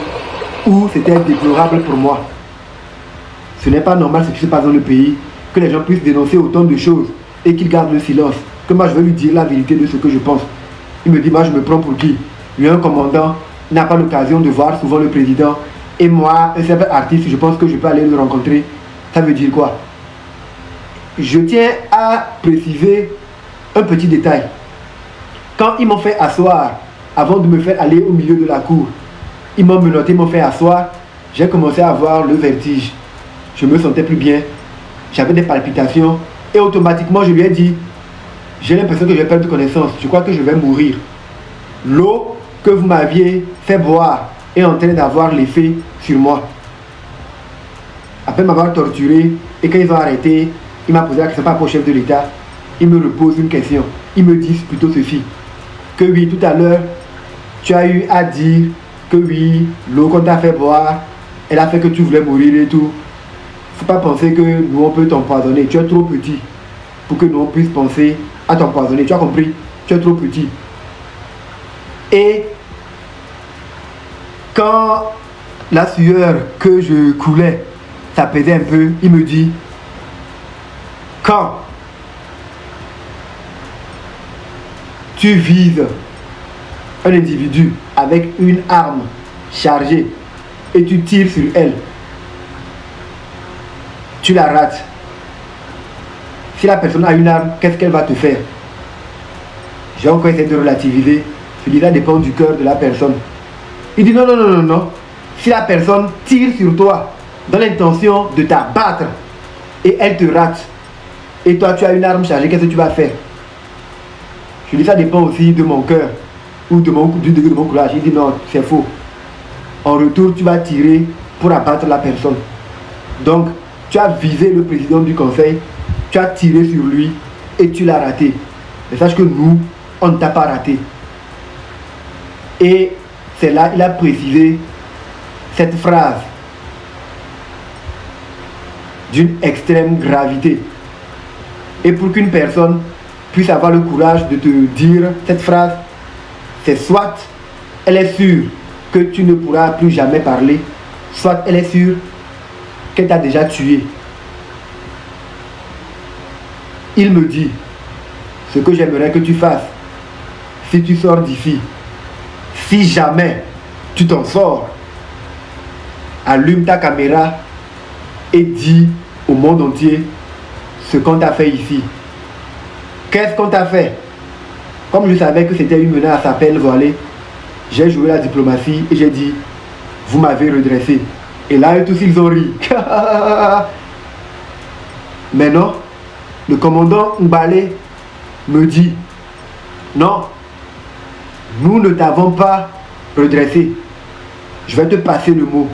où c'était déplorable pour moi. Ce n'est pas normal ce qui se passe dans le pays, que les gens puissent dénoncer autant de choses et qu'ils gardent le silence. Que moi je vais lui dire la vérité de ce que je pense. Il me dit, moi je me prends pour qui? Lui, un commandant, n'a pas l'occasion de voir souvent le président. Et moi, un simple artiste, je pense que je peux aller le rencontrer. Ça veut dire quoi? Je tiens à préciser un petit détail. Quand ils m'ont fait asseoir, avant de me faire aller au milieu de la cour, ils m'ont menotté, ils m'ont fait asseoir, j'ai commencé à avoir le vertige. Je me sentais plus bien, j'avais des palpitations et automatiquement je lui ai dit, j'ai l'impression que je vais perdre connaissance, je crois que je vais mourir. L'eau que vous m'aviez fait boire est en train d'avoir l'effet sur moi. Après m'avoir torturé et quand ils ont arrêté, il m'a posé la question par rapport au chef de l'État. Il me repose une question. Ils me disent plutôt ceci. Que oui, tout à l'heure, tu as eu à dire que oui, l'eau qu'on t'a fait boire, elle a fait que tu voulais mourir et tout. Faut pas penser que nous on peut t'empoisonner. Tu es trop petit pour que nous on puisse penser à t'empoisonner. Tu as compris? Tu es trop petit. Et quand la sueur que je coulais, ça pesait un peu, il me dit, quand tu vises un individu avec une arme chargée et tu tires sur elle, tu la rates. Si la personne a une arme, qu'est-ce qu'elle va te faire? J'ai encore essayé de relativiser. Je dis, ça dépend du cœur de la personne. Il dit non, non, non, non, non. Si la personne tire sur toi dans l'intention de t'abattre et elle te rate, et toi tu as une arme chargée, qu'est-ce que tu vas faire? Je dis, ça dépend aussi de mon cœur ou du degré de mon courage. Il dit non, c'est faux. En retour, tu vas tirer pour abattre la personne. Donc, tu as visé le président du conseil, tu as tiré sur lui et tu l'as raté. Mais sache que nous, on ne t'a pas raté. Et c'est là il a précisé cette phrase d'une extrême gravité. Et pour qu'une personne puisse avoir le courage de te dire cette phrase, c'est soit elle est sûre que tu ne pourras plus jamais parler, soit elle est sûre qu'elle t'a déjà tué. Il me dit, ce que j'aimerais que tu fasses, si tu sors d'ici, si jamais tu t'en sors, allume ta caméra et dis au monde entier ce qu'on t'a fait ici. Qu'est-ce qu'on t'a fait? Comme je savais que c'était une menace à peine voilée, j'ai joué la diplomatie et j'ai dit, vous m'avez redressé. Et là, eux tous, ils ont ri. Mais non, le commandant Mbale me dit, non, nous ne t'avons pas redressé. Je vais te passer le mot.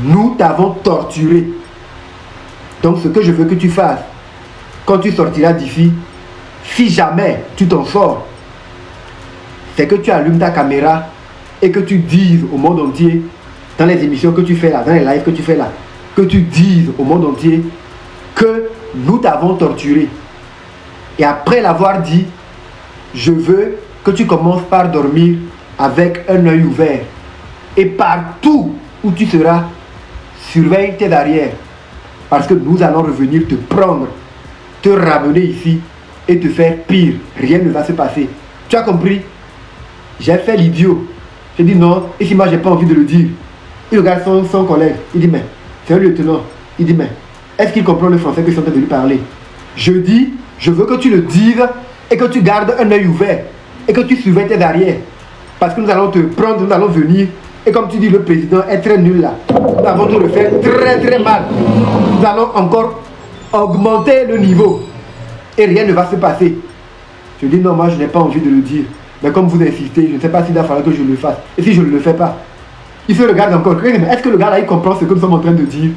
Nous t'avons torturé. Donc ce que je veux que tu fasses, quand tu sortiras d'ici, si jamais tu t'en sors, c'est que tu allumes ta caméra et que tu dises au monde entier, dans les émissions que tu fais là, dans les lives que tu fais là, que tu dises au monde entier que nous t'avons torturé. Et après l'avoir dit, je veux que tu commences par dormir avec un œil ouvert. Et partout où tu seras, surveille tes arrières. Parce que nous allons revenir te prendre, te ramener ici et te faire pire. Rien ne va se passer. Tu as compris? J'ai fait l'idiot. J'ai dit non, et si moi j'ai pas envie de le dire. Il regarde son collègue. Il dit mais, c'est un lieutenant. Il dit mais, est-ce qu'il comprend le français que je suis en train de lui parler? Je dis, Je veux que tu le dises et que tu gardes un œil ouvert et que tu surveilles tes arrières. Parce que nous allons te prendre, nous allons venir. Et comme tu dis, le président est très nul là. Nous allons te le faire très très mal. Nous allons encore augmenter le niveau. Et rien ne va se passer. Je dis non, moi je n'ai pas envie de le dire. Mais comme vous insistez, je ne sais pas s'il va falloir que je le fasse. Et si je ne le fais pas, il se regarde encore. Est-ce que le gars là, il comprend ce que nous sommes en train de dire?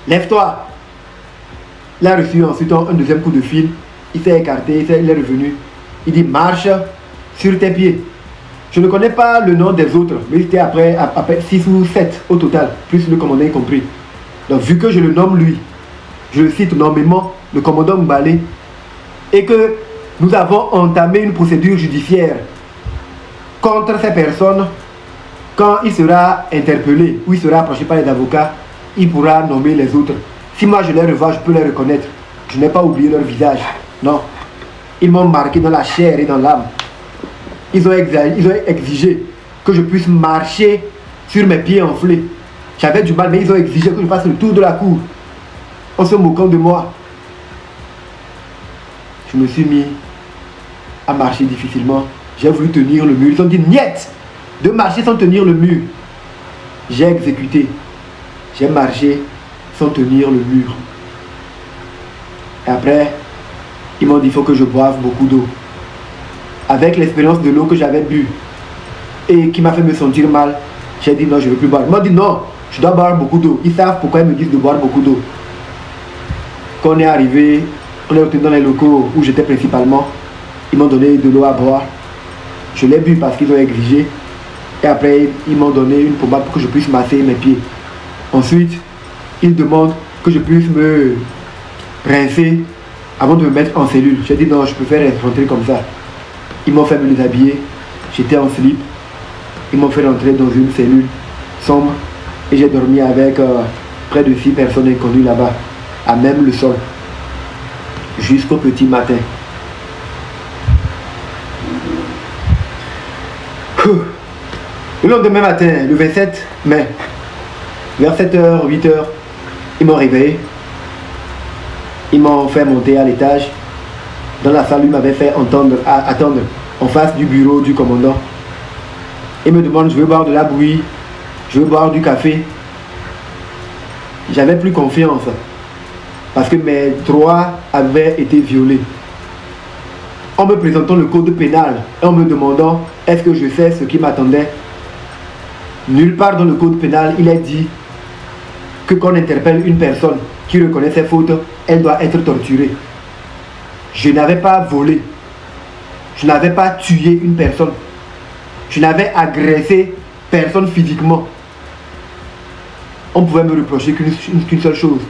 Lève-toi. Il a reçu ensuite un deuxième coup de fil. Il s'est écarté, il est revenu. Il dit marche sur tes pieds. Je ne connais pas le nom des autres, mais c'était après 6 ou 7 au total, plus le commandant y compris. Donc vu que je le nomme lui, je le cite nommément, le commandant Mbale, et que nous avons entamé une procédure judiciaire contre ces personnes, quand il sera interpellé ou il sera approché par les avocats, il pourra nommer les autres. Si moi je les revois, je peux les reconnaître. Je n'ai pas oublié leur visage. Non. Ils m'ont marqué dans la chair et dans l'âme. Ils ont exigé que je puisse marcher sur mes pieds enflés. J'avais du mal, mais ils ont exigé que je fasse le tour de la cour en se moquant de moi. Je me suis mis à marcher difficilement. J'ai voulu tenir le mur. Ils ont dit niet de marcher sans tenir le mur. J'ai exécuté. J'ai marché sans tenir le mur. Et après, ils m'ont dit il faut que je boive beaucoup d'eau. Avec l'expérience de l'eau que j'avais bu et qui m'a fait me sentir mal, j'ai dit non, je ne veux plus boire. Ils m'ont dit non, je dois boire beaucoup d'eau. Ils savent pourquoi ils me disent de boire beaucoup d'eau. Quand on est arrivé, on est retourné dans les locaux où j'étais principalement. Ils m'ont donné de l'eau à boire. Je l'ai bu parce qu'ils ont exigé. Et après, ils m'ont donné une pommade pour que je puisse masser mes pieds. Ensuite, ils demandent que je puisse me rincer avant de me mettre en cellule. J'ai dit non, je préfère rentrer comme ça. Ils m'ont fait me déshabiller. J'étais en slip. Ils m'ont fait rentrer dans une cellule sombre. Et j'ai dormi avec près de 6 personnes inconnues là-bas, à même le sol, jusqu'au petit matin. Le lendemain matin, le 27 mai, vers 7h, 8h, ils m'ont réveillé. Ils m'ont fait monter à l'étage. Dans la salle, ils m'avaient fait attendre en face du bureau du commandant. Ils me demandent, je veux boire de la bouillie, je veux boire du café. J'avais plus confiance parce que mes droits avaient été violés. En me présentant le code pénal et en me demandant est-ce que je sais ce qui m'attendait, nulle part dans le code pénal il est dit que quand on interpelle une personne qui reconnaît ses fautes, elle doit être torturée. Je n'avais pas volé, je n'avais pas tué une personne, je n'avais agressé personne physiquement. On pouvait me reprocher qu'une seule chose,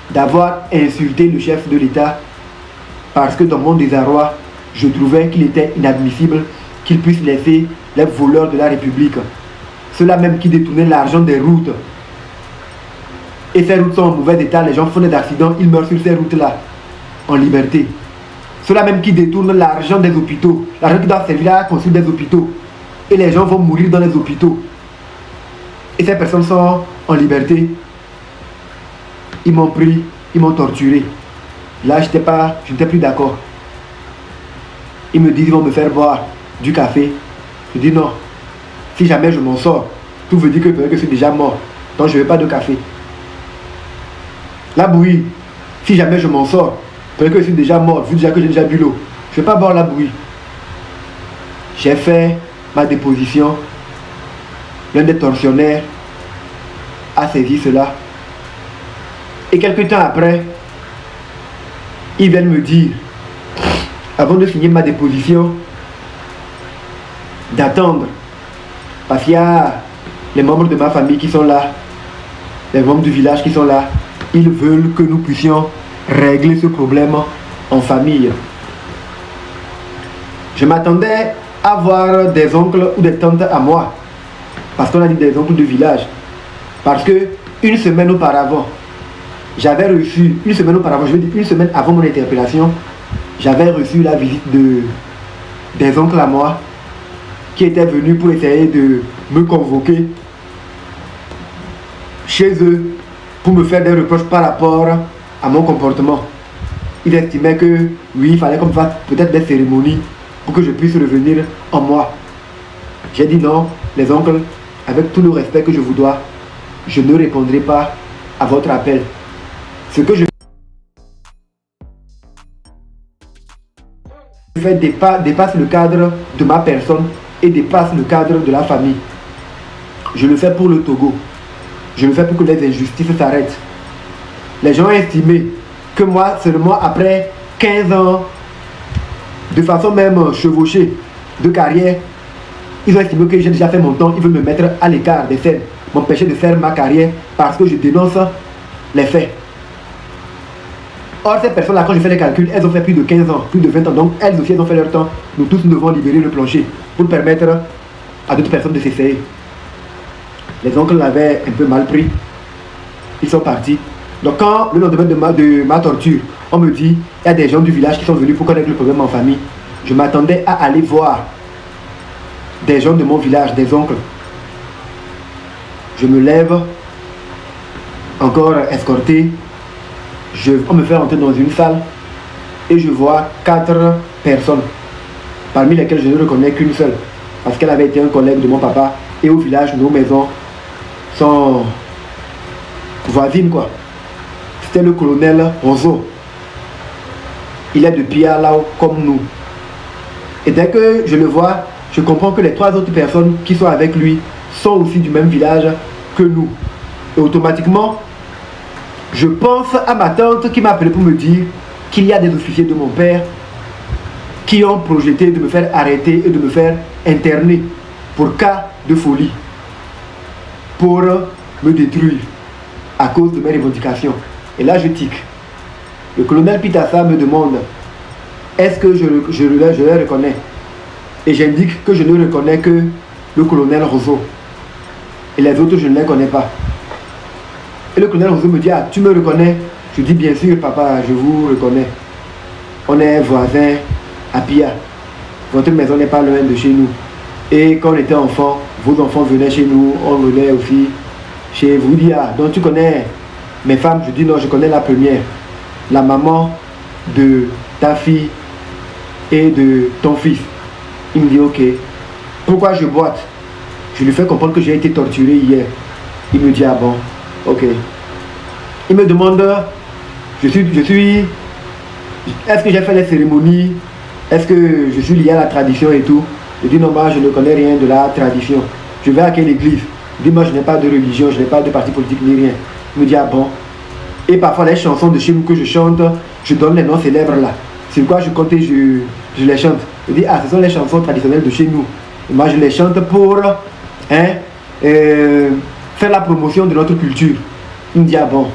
d'avoir insulté le chef de l'État, parce que dans mon désarroi, je trouvais qu'il était inadmissible qu'il puisse laisser les voleurs de la République, ceux-là même qui détournaient l'argent des routes. Et ces routes sont en mauvais état, les gens font des accidents, ils meurent sur ces routes-là, en liberté. Ceux-là même qui détournent l'argent des hôpitaux, l'argent qui doit servir à construire des hôpitaux. Et les gens vont mourir dans les hôpitaux. Et ces personnes sont en liberté. Ils m'ont pris, ils m'ont torturé. Là, je n'étais plus d'accord. Ils me disent qu'ils vont me faire boire du café. Je dis non. Si jamais je m'en sors, tout veut dire que je suis déjà mort. Donc je ne veux pas de café. La bouillie, si jamais je m'en sors, peut-être que je suis déjà mort, vu déjà que j'ai déjà bu l'eau. Je ne vais pas boire la bouillie. J'ai fait ma déposition. L'un des tortionnaires a saisi cela. Et quelques temps après, ils viennent me dire, avant de signer ma déposition, d'attendre. Parce qu'il y a les membres de ma famille qui sont là, les membres du village qui sont là. Ils veulent que nous puissions régler ce problème en famille. Je m'attendais à voir des oncles ou des tantes à moi. Parce qu'on a dit des oncles de village. Parce que une semaine auparavant, j'avais reçu, une semaine avant mon interpellation, j'avais reçu la visite des oncles à moi qui étaient venus pour essayer de me convoquer chez eux pour me faire des reproches par rapport à mon comportement. Ils estimaient que, oui, il fallait qu'on fasse peut-être des cérémonies pour que je puisse revenir en moi. J'ai dit non, les oncles, avec tout le respect que je vous dois, je ne répondrai pas à votre appel. Ce que je fais dépasse le cadre de ma personne et dépasse le cadre de la famille. Je le fais pour le Togo. Je le fais pour que les injustices s'arrêtent. Les gens ont estimé que moi, seulement après 15 ans, de façon même chevauchée de carrière, ils ont estimé que j'ai déjà fait mon temps. Ils veulent me mettre à l'écart des scènes, m'empêcher de faire ma carrière parce que je dénonce les faits. Or, ces personnes-là, quand je fais les calculs, elles ont fait plus de 15 ans, plus de 20 ans. Donc, elles aussi, elles ont fait leur temps. Nous tous, nous devons libérer le plancher pour permettre à d'autres personnes de s'essayer. Les oncles l'avaient un peu mal pris. Ils sont partis. Donc, quand le lendemain de ma torture, on me dit, il y a des gens du village qui sont venus pour connaître le problème en famille. Je m'attendais à aller voir des gens de mon village, des oncles. Je me lève, encore escorté. On me fait entrer dans une salle et je vois 4 personnes, parmi lesquelles je ne reconnais qu'une seule, parce qu'elle avait été un collègue de mon papa. Et au village, nos maisons sont voisines, quoi. C'était le colonel Roseau. Il est de Pia Lao comme nous. Et dès que je le vois, je comprends que les 3 autres personnes qui sont avec lui sont aussi du même village que nous. Et automatiquement, je pense à ma tante qui m'a appelé pour me dire qu'il y a des officiers de mon père qui ont projeté de me faire arrêter et de me faire interner pour cas de folie, pour me détruire à cause de mes revendications. Et là je tique. Le colonel Pitassa me demande est-ce que je les reconnais, et j'indique que je ne reconnais que le colonel Roseau et les autres je ne les connais pas. Et le colonel Roseau me dit ah tu me reconnais? Je dis bien sûr papa, je vous reconnais. On est voisins à Pia. Votre maison n'est pas loin de chez nous. Et quand on était enfant, vos enfants venaient chez nous, on venait aussi chez vous. Il dit ah donc tu connais mes femmes? Je dis non, je connais la première, la maman de ta fille et de ton fils. Il me dit ok. Pourquoi je boite? Je lui fais comprendre que j'ai été torturé hier. Il me dit ah bon, ok. Il me demande est-ce que j'ai fait les cérémonies? Est-ce que je suis lié à la tradition et tout? Je dis non, moi je ne connais rien de la tradition. Je vais à quelle église? Je dis moi je n'ai pas de religion, je n'ai pas de parti politique ni rien. Il me dit ah bon. Et parfois les chansons de chez nous que je chante, je donne les noms célèbres là. C'est quoi je compte et je les chante. Je dis ah ce sont les chansons traditionnelles de chez nous. Et moi je les chante pour faire la promotion de notre culture. Il me dit ah bon.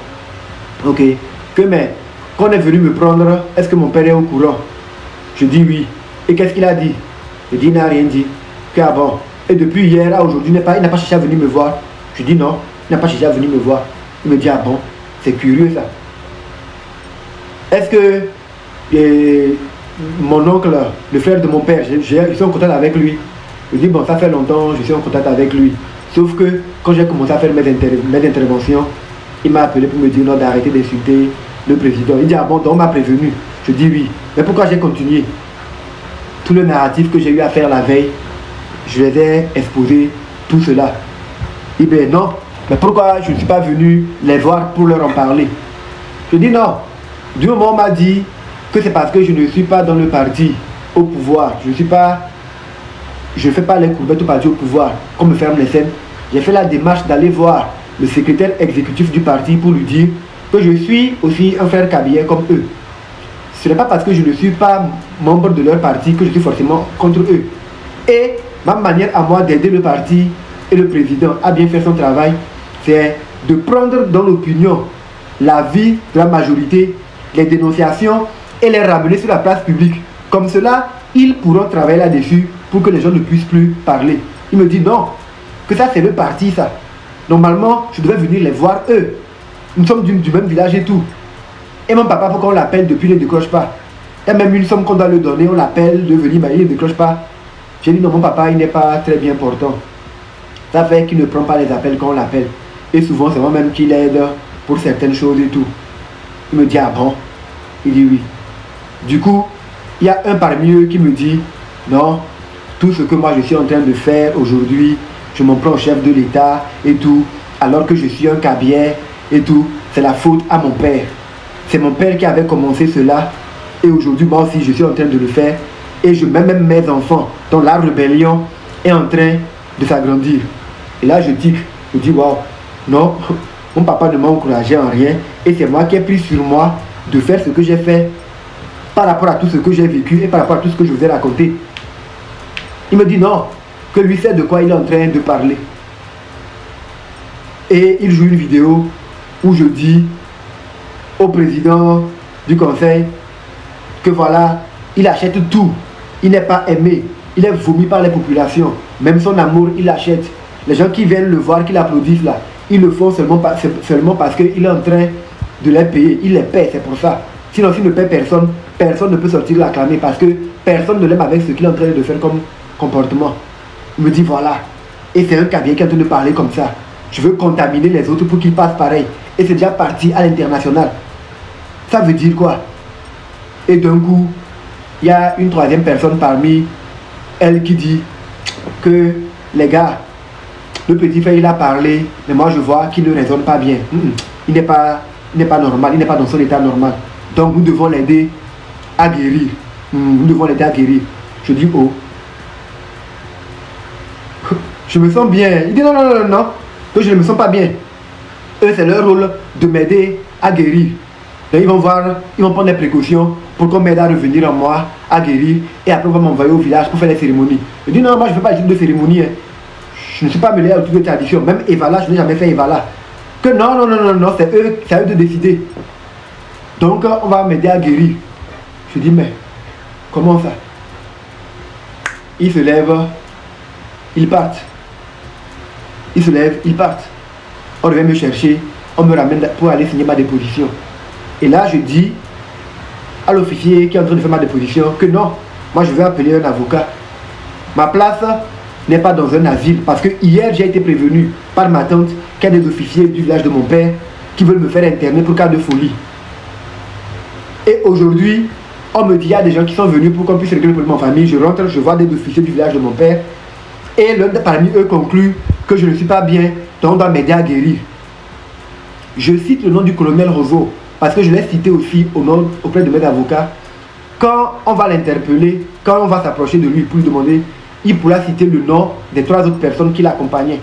Ok. Mais quand on est venu me prendre, est-ce que mon père est au courant? Je dis oui. Et qu'est-ce qu'il a dit? Il dit il n'a rien dit. Que ah bon. Et depuis hier à aujourd'hui, il n'a pas cherché à venir me voir. Je dis non, il n'a pas cherché à venir me voir. Il me dit ah bon, c'est curieux ça. Est-ce que mon oncle, le frère de mon père, je suis en contact avec lui? Je dis bon, ça fait longtemps, je suis en contact avec lui. Sauf que quand j'ai commencé à faire mes interventions, il m'a appelé pour me dire non, d'arrêter d'insulter le président. Il dit ah bon, donc on m'a prévenu. Je dis oui. Mais pourquoi j'ai continué? Tout le narratif que j'ai eu à faire la veille, je les ai exposé tout cela. Il dit ben non, mais pourquoi je ne suis pas venu les voir pour leur en parler? Je dis non. Du moment où on m'a dit que c'est parce que je ne suis pas dans le parti au pouvoir, je ne fais pas les courbettes au parti au pouvoir, qu'on me ferme les scènes. J'ai fait la démarche d'aller voir le secrétaire exécutif du parti pour lui dire que je suis aussi un frère kabylien comme eux. Ce n'est pas parce que je ne suis pas membre de leur parti que je suis forcément contre eux. Et ma manière à moi d'aider le parti et le président à bien faire son travail, c'est de prendre dans l'opinion l'avis de la majorité, les dénonciations et les ramener sur la place publique. Comme cela, ils pourront travailler là-dessus pour que les gens ne puissent plus parler. Il me dit non, que ça c'est le parti ça. Normalement, je devais venir les voir eux. Nous sommes du même village et tout. Et mon papa, pourquoi on l'appelle depuis, il ne décroche pas? Il y a même une somme qu'on doit le donner, on l'appelle de venir, mais il ne décroche pas. J'ai dit non, mon papa, il n'est pas très bien portant. Ça fait qu'il ne prend pas les appels quand on l'appelle. Et souvent, c'est moi-même qui l'aide pour certaines choses et tout. Il me dit, ah bon? Il dit oui. Du coup, il y a un parmi eux qui me dit, non, tout ce que moi je suis en train de faire aujourd'hui, je m'en prends au chef de l'État et tout, alors que je suis un cabier et tout, c'est la faute à mon père. C'est mon père qui avait commencé cela et aujourd'hui moi aussi je suis en train de le faire et je mets même mes enfants dans la rébellion est en train de s'agrandir. Et là je dis waouh, non, mon papa ne m'a encouragé en rien et c'est moi qui ai pris sur moi de faire ce que j'ai fait par rapport à tout ce que j'ai vécu et par rapport à tout ce que je vous ai raconté. Il me dit non, que lui sait de quoi il est en train de parler. Et il joue une vidéo où je dis au président du conseil que voilà, il achète tout. Il n'est pas aimé. Il est vomi par les populations. Même son amour, il l'achète. Les gens qui viennent le voir, qui l'applaudissent là, ils le font seulement parce qu'il est en train de les payer. Il les paie, c'est pour ça. Sinon, s'il ne paie personne, personne ne peut sortir l'acclamer parce que personne ne l'aime avec ce qu'il est en train de faire comme comportement. Il me dit voilà. Et c'est un cabier qui est en train de parler comme ça. Je veux contaminer les autres pour qu'ils passent pareil. Et c'est déjà parti à l'international. Ça veut dire quoi? Et d'un coup, il y a une troisième personne parmi elle qui dit que les gars, le petit frère il a parlé, mais moi je vois qu'il ne raisonne pas bien. Il n'est pas normal, il n'est pas dans son état normal. Donc nous devons l'aider à guérir. Nous devons l'aider à guérir. Je dis oh. Je me sens bien. Il dit non, non, non, non, non. Que je ne me sens pas bien. Eux, c'est leur rôle de m'aider à guérir. Donc, ils vont prendre des précautions pour qu'on m'aide à revenir en moi, à guérir. Et après, on va m'envoyer au village pour faire les cérémonies. Je dis non, moi, je ne fais pas les types de cérémonies. Hein. Je ne suis pas mêlé à toutes les traditions. Même Evala, je n'ai jamais fait Evala. Que non, non, non, non, non, c'est à eux de décider. Donc, on va m'aider à guérir. Je dis, mais comment ça? Ils se lèvent, ils partent. Ils se lèvent, ils partent. On devait me chercher, on me ramène pour aller signer ma déposition. Et là, je dis à l'officier qui est en train de faire ma déposition que non, moi je vais appeler un avocat. Ma place n'est pas dans un asile parce que hier j'ai été prévenu par ma tante qu'il y a des officiers du village de mon père qui veulent me faire interner pour cas de folie. Et aujourd'hui, on me dit il y a des gens qui sont venus pour qu'on puisse régler le problème en famille. Je rentre, je vois des officiers du village de mon père et l'un parmi eux conclut que je ne suis pas bien, donc on doit m'aider à guérir. Je cite le nom du colonel Roseau parce que je l'ai cité aussi auprès de mes avocats. Quand on va l'interpeller, quand on va s'approcher de lui pour lui demander, il pourra citer le nom des 3 autres personnes qui l'accompagnaient.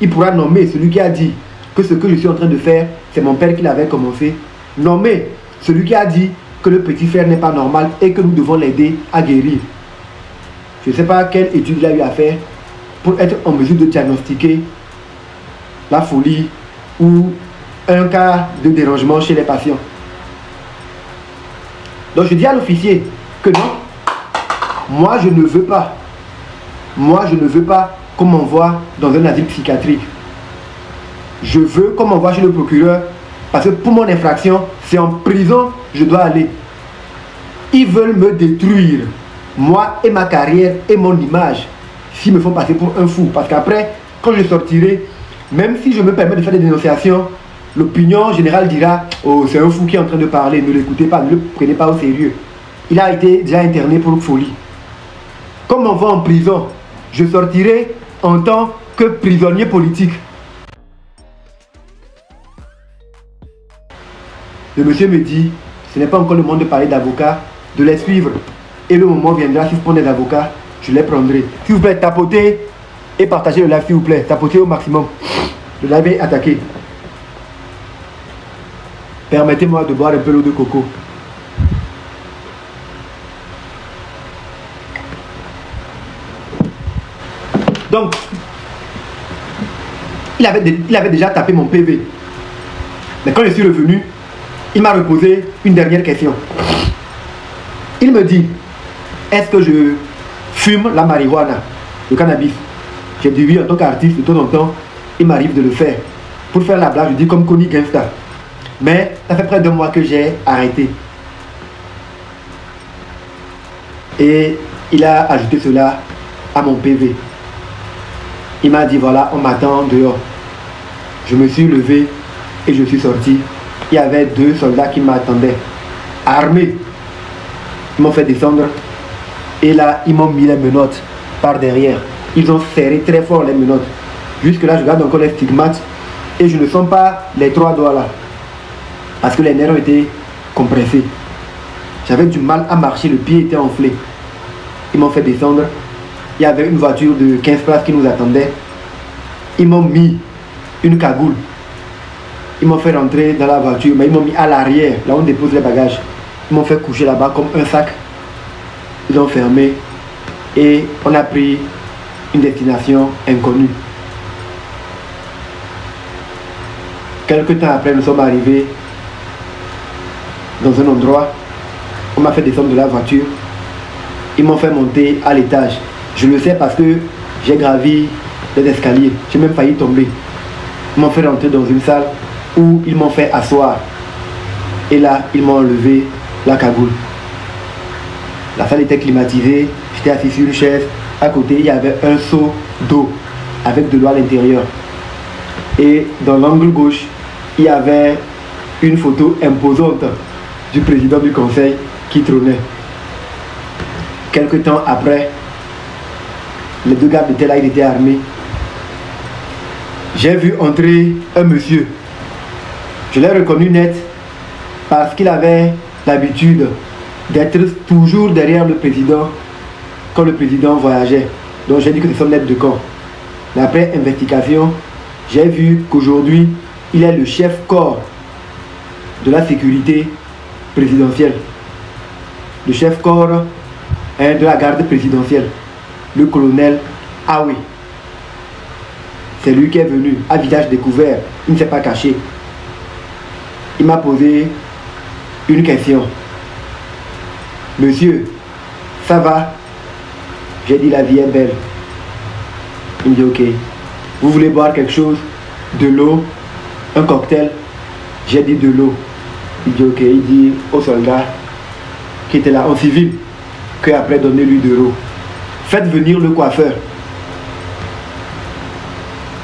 Il pourra nommer celui qui a dit que ce que je suis en train de faire, c'est mon père qui l'avait commencé. Nommer celui qui a dit que le petit frère n'est pas normal et que nous devons l'aider à guérir. Je ne sais pas quelle étude il a eu à faire pour être en mesure de diagnostiquer la folie ou un cas de dérangement chez les patients. Donc je dis à l'officier que non, moi je ne veux pas qu'on m'envoie dans un asile psychiatrique. Je veux qu'on m'envoie chez le procureur parce que pour mon infraction, c'est en prison je dois aller. Ils veulent me détruire, moi et ma carrière et mon image, s'ils me font passer pour un fou. Parce qu'après, quand je sortirai, même si je me permets de faire des dénonciations, l'opinion générale dira « Oh, c'est un fou qui est en train de parler, ne l'écoutez pas, ne le prenez pas au sérieux. » Il a été déjà interné pour folie. Comme on va en prison, je sortirai en tant que prisonnier politique. Le monsieur me dit « Ce n'est pas encore le moment de parler d'avocats, de les suivre. Et le moment viendra, si vous prenez des avocats, je les prendrai. S'il vous plaît, tapotez et partagez le live, s'il vous plaît. Tapotez au maximum. Le live est attaqué. Permettez-moi de boire un peu l'eau de coco. Donc, il avait déjà tapé mon PV. Mais quand je suis revenu, il m'a reposé une dernière question. Il me dit, est-ce que je fume la marijuana, le cannabis? J'ai dit oui, en tant qu'artiste, de temps en temps, il m'arrive de le faire. Pour faire la blague, je dis comme Connie Gangsta. Mais ça fait près de 2 mois que j'ai arrêté. Et il a ajouté cela à mon PV. Il m'a dit voilà, on m'attend dehors. Je me suis levé et je suis sorti il y avait 2 soldats qui m'attendaient, armés. Ils m'ont fait descendre et là, ils m'ont mis les menottes par derrière. Ils ont serré très fort les menottes. Jusque là, je garde encore les stigmates et je ne sens pas les 3 doigts là. Parce que les nerfs ont été compressés. J'avais du mal à marcher, le pied était enflé. Ils m'ont fait descendre. Il y avait une voiture de 15 places qui nous attendait. Ils m'ont mis une cagoule. Ils m'ont fait rentrer dans la voiture, mais ils m'ont mis à l'arrière, là où on dépose les bagages. Ils m'ont fait coucher là-bas comme un sac. Ils ont fermé et on a pris une destination inconnue. Quelque temps après, nous sommes arrivés dans un endroit. On m'a fait descendre de la voiture. Ils m'ont fait monter à l'étage. Je le sais parce que j'ai gravi les escaliers. J'ai même failli tomber. Ils m'ont fait rentrer dans une salle où ils m'ont fait asseoir. Et là, ils m'ont enlevé la cagoule. La salle était climatisée. J'étais assis sur une chaise. À côté, il y avait un seau d'eau avec de l'eau à l'intérieur. Et dans l'angle gauche, il y avait une photo imposante du président du conseil qui trônait. Quelque temps après, les 2 gardes étaient là, ils étaient armés. J'ai vu entrer un monsieur. Je l'ai reconnu net parce qu'il avait l'habitude d'être toujours derrière le président quand le président voyageait. Donc j'ai dit que c'est son aide de camp. Mais après investigation, j'ai vu qu'aujourd'hui, il est le chef corps de la sécurité présidentielle. Le chef corps de la garde présidentielle, le colonel Aoui. C'est lui qui est venu à visage découvert, il ne s'est pas caché. Il m'a posé une question. Monsieur, ça va? J'ai dit la vie est belle. Il me dit ok. Vous voulez boire quelque chose? De l'eau? Un cocktail? J'ai dit de l'eau. Il dit ok. Il dit au soldat qui était là en civil qu'après donnez-lui de l'eau. Faites venir le coiffeur.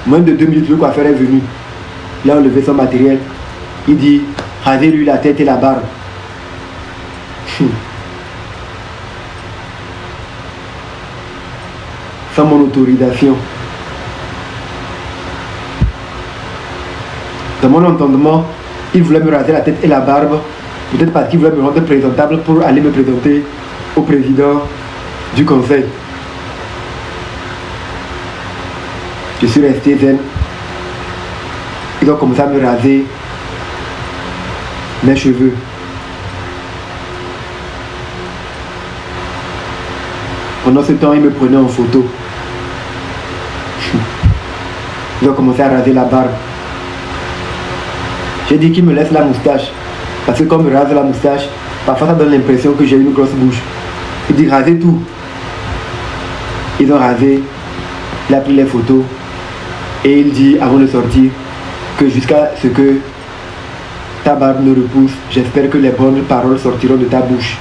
Moins de 2 minutes, le coiffeur est venu. Il a enlevé son matériel. Il dit rasez-lui la tête et la barbe. Sans mon autorisation. Dans mon entendement, il voulait me raser la tête et la barbe, peut-être parce qu'il voulait me rendre présentable pour aller me présenter au président du conseil. Je suis resté zen. Ils ont commencé à me raser mes cheveux. Pendant ce temps, ils me prenaient en photo. Ils ont commencé à raser la barbe. J'ai dit qu'ils me laissent la moustache. Parce que quand on me rase la moustache, parfois ça donne l'impression que j'ai une grosse bouche. Il dit rasez tout. Ils ont rasé. Il a pris les photos. Et il dit avant de sortir que jusqu'à ce que ta barbe ne repousse, j'espère que les bonnes paroles sortiront de ta bouche.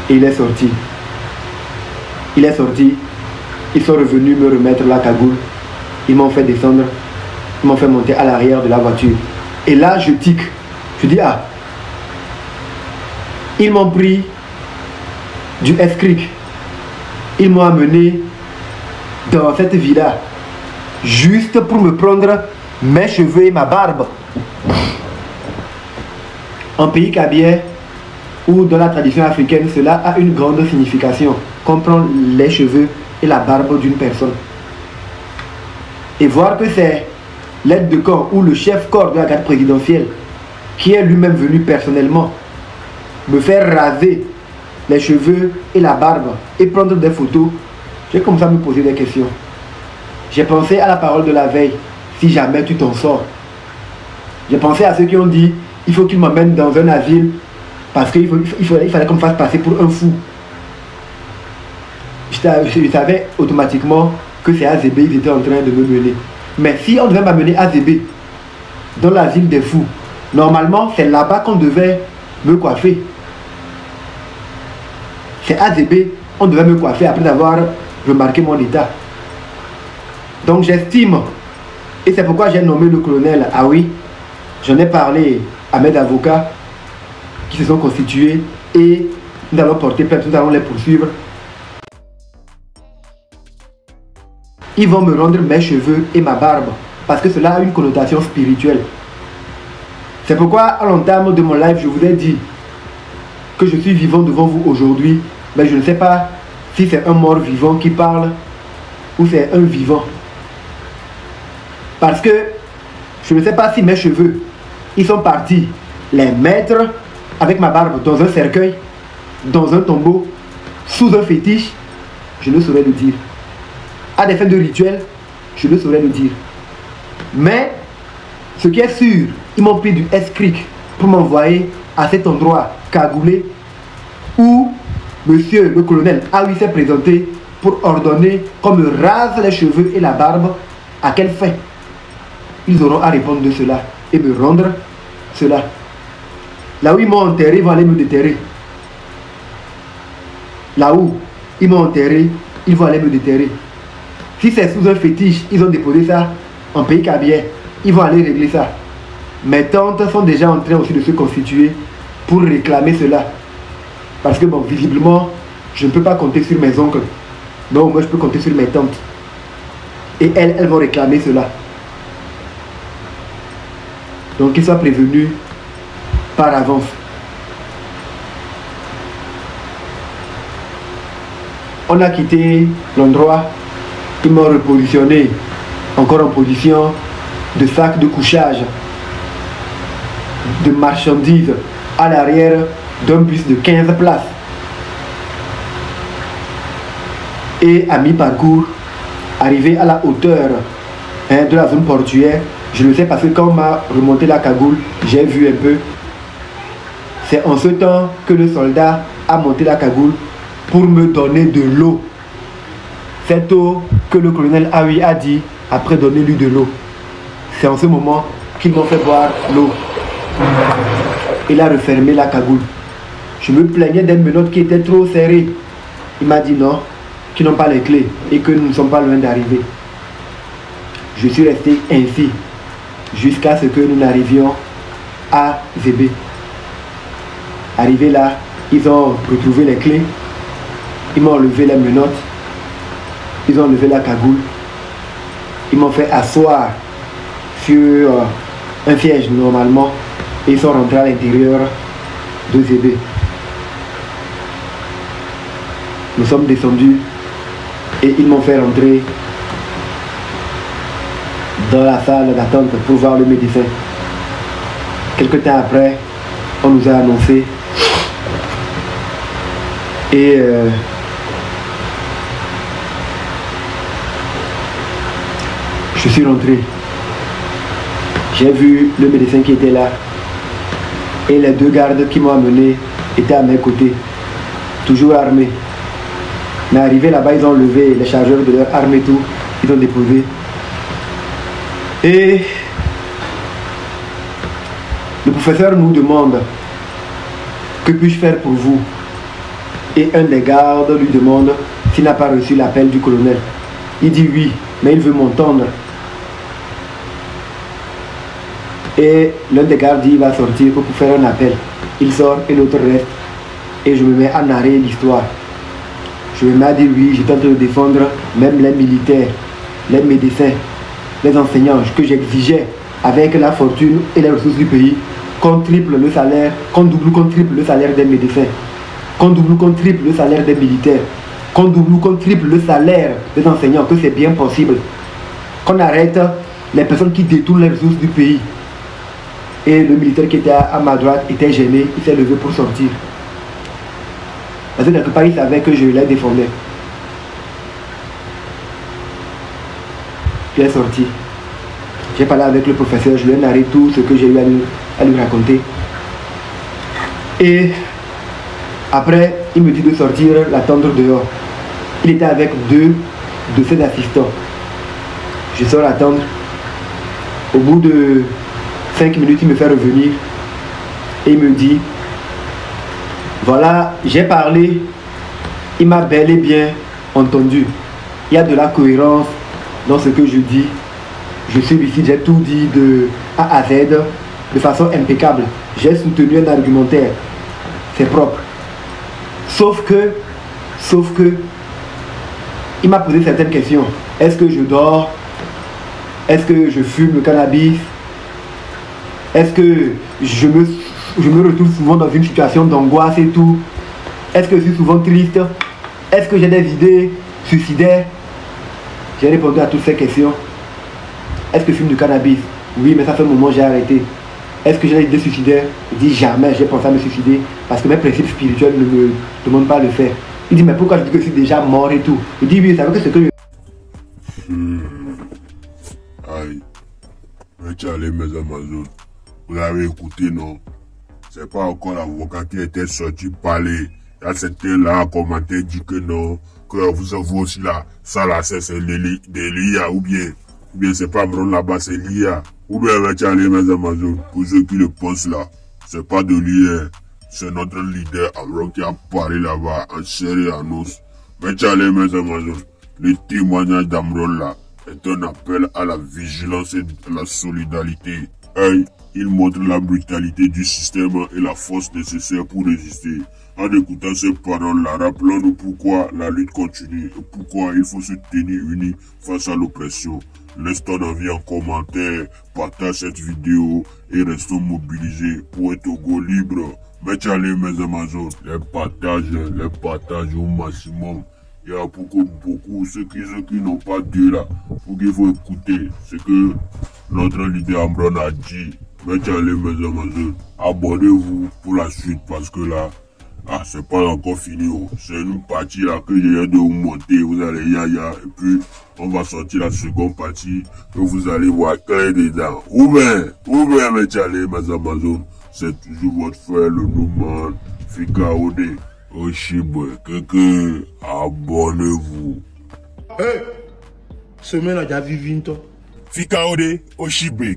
Et il est sorti. Il est sorti. Ils sont revenus me remettre la cagoule. Ils m'ont fait descendre. Ils m'ont fait monter à l'arrière de la voiture. Et là, je tique. Je dis, ah. Ils m'ont pris du S-Creek. Ils m'ont amené dans cette villa. Juste pour me prendre mes cheveux et ma barbe. En pays kabyle, ou dans la tradition africaine, cela a une grande signification. Comprendre les cheveux et la barbe d'une personne. Et voir que c'est l'aide de camp ou le chef corps de la garde présidentielle qui est lui-même venu personnellement me faire raser les cheveux et la barbe et prendre des photos, j'ai commencé à me poser des questions. J'ai pensé à la parole de la veille, si jamais tu t'en sors. J'ai pensé à ceux qui ont dit, il faut qu'ils m'emmènent dans un asile parce qu'il fallait qu'on me fasse passer pour un fou. Je savais automatiquement que c'est Azébé, ils étaient en train de me mener. Mais si on devait m'amener à Azébé, dans l'asile des fous, normalement c'est là-bas qu'on devait me coiffer. C'est Azébé, on devait me coiffer après avoir remarqué mon état. Donc j'estime, et c'est pourquoi j'ai nommé le colonel Aoui, J'en ai parlé à mes avocats qui se sont constitués et nous allons porter plainte, nous allons les poursuivre. Ils vont me rendre mes cheveux et ma barbe parce que cela a une connotation spirituelle. C'est pourquoi à l'entame de mon live, je vous ai dit que je suis vivant devant vous aujourd'hui, mais je ne sais pas si c'est un mort vivant qui parle ou c'est un vivant. Parce que je ne sais pas si mes cheveux, ils sont partis les mettre avec ma barbe dans un cercueil, dans un tombeau, sous un fétiche, je ne saurais le dire. À des fins de rituel, je ne saurais le dire. Mais ce qui est sûr, ils m'ont pris du S-Creek pour m'envoyer à cet endroit cagoulé où monsieur le colonel Aoui s'est présenté pour ordonner qu'on me rase les cheveux et la barbe. À quelle fin? Ils auront à répondre de cela et me rendre cela. Là où ils m'ont enterré, ils vont aller me déterrer. Là où ils m'ont enterré, ils vont aller me déterrer. Si c'est sous un fétiche, ils ont déposé ça en pays cabier, ils vont aller régler ça. Mes tantes sont déjà en train aussi de se constituer pour réclamer cela. Parce que bon, visiblement, je ne peux pas compter sur mes oncles. Donc moi je peux compter sur mes tantes. Et elles vont réclamer cela. Donc qu'ils soient prévenus par avance. On a quitté l'endroit. Ils m'ont repositionné encore en position de sac de couchage de marchandises à l'arrière d'un bus de 15 places. Et à mi-parcours, arrivé à la hauteur de la zone portuaire, je le sais parce que quand on m'a remonté la cagoule, j'ai vu un peu. C'est en ce temps que le soldat a monté la cagoule pour me donner de l'eau. Cette eau que le colonel Aoui a dit après donner lui de l'eau. C'est en ce moment qu'ils m'ont fait boire l'eau. Il a refermé la cagoule. Je me plaignais d'une menotte qui était trop serrée. Il m'a dit non, qu'ils n'ont pas les clés et que nous ne sommes pas loin d'arriver. Je suis resté ainsi jusqu'à ce que nous n'arrivions à Zébé. Arrivé là, ils ont retrouvé les clés. Ils m'ont enlevé les menottes. Ils ont enlevé la cagoule. Ils m'ont fait asseoir sur un siège normalement. Et ils sont rentrés à l'intérieur de Zébé. Nous sommes descendus et ils m'ont fait rentrer dans la salle d'attente pour voir le médecin. Quelque temps après, on nous a annoncé et je suis rentré. J'ai vu le médecin qui était là et les deux gardes qui m'ont amené étaient à mes côtés, toujours armés. Mais arrivé là-bas, ils ont levé les chargeurs de leur arme et tout, ils ont déposé. Et le professeur nous demande que puis-je faire pour vous. Et un des gardes lui demande s'il n'a pas reçu l'appel du colonel. Il dit oui, mais il veut m'entendre. Et l'un des gardes dit il va sortir pour faire un appel. Il sort et l'autre reste. Et je me mets à narrer l'histoire. Je me mets à dire oui, j'étais en train de défendre même les militaires, les médecins, les enseignants que j'exigeais avec la fortune et les ressources du pays qu'on triple le salaire, qu'on double, qu'on triple le salaire des médecins, qu'on double, qu'on triple le salaire des militaires, qu'on double, qu'on triple le salaire des enseignants, que c'est bien possible, qu'on arrête les personnes qui détournent les ressources du pays. Et le militaire qui était à ma droite était gêné, il s'est levé pour sortir. Parce que quelque part, il savait que je les défendais. Il est sorti. J'ai parlé avec le professeur, je lui ai narré tout ce que j'ai eu à lui raconter. Et après, il me dit de sortir, l'attendre dehors. Il était avec deux de ses assistants. Je sors l'attendre. Au bout de 5 minutes, il me fait revenir. Et il me dit, voilà, j'ai parlé. Il m'a bel et bien entendu. Il y a de la cohérence dans ce que je dis. Je suis lucide, j'ai tout dit de A à Z. de façon impeccable. J'ai soutenu un argumentaire. C'est propre. Sauf que, il m'a posé certaines questions. Est-ce que je dors? Est-ce que je fume le cannabis? Est-ce que je me retrouve souvent dans une situation d'angoisse et tout? Est-ce que je suis souvent triste? Est-ce que j'ai des idées suicidaires? J'ai répondu à toutes ces questions. Est-ce que je fume du cannabis? Oui, mais ça fait un moment que j'ai arrêté. Est-ce que j'ai des idées suicidaires? Je dis jamais j'ai pensé à me suicider parce que mes principes spirituels ne me demandent pas de le faire. Il dit mais pourquoi je dis que je suis déjà mort et tout? Je dis oui, ça veut que c'est que je... Aïe. Mais Charlie, mes Amazones, vous avez écouté, non? C'est pas encore l'avocat qui était sorti parler. Là, c'était là, commenter, dit que non, que vous avez aussi là, ça là, c'est des l'IA, ou bien c'est pas vraiment là-bas, c'est l'IA. Ou bien, mais Charlie, mes Amazones, pour ceux qui le pensent là, c'est pas de l'IA. C'est notre leader Amron qui a parlé là-bas en chair et en os. Mais Charlie, mes Amazones, le témoignage d'Amron là est un appel à la vigilance et à la solidarité. Hey, il montre la brutalité du système et la force nécessaire pour résister. En écoutant ces paroles-là, rappelons-nous pourquoi la lutte continue et pourquoi il faut se tenir unis face à l'oppression. Laisse ton avis en commentaire, partage cette vidéo et restons mobilisés pour un Togo libre. Mais Charlie, mes Amazones, les partages au maximum. Il y a beaucoup, ceux qui n'ont pas Dieu là, pour qu'il faut écouter ce que notre leader Amron a dit. Mais Charlie, mes Amazones, abonnez-vous pour la suite parce que là, c'est pas encore fini. C'est une partie là que j'ai de vous monter, vous allez et puis on va sortir la seconde partie que vous allez voir clair dedans. Ou bien, mes Charlie, mes Amazones, c'est toujours votre frère le Nouman, Fikaode, Oshibwe, abonnez-vous. Hey, semaine a déjà vu Vinto. Fikaode, Oshibwe,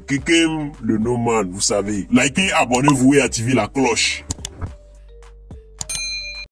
le Nouman, vous savez. Likez, abonnez-vous et activez la cloche.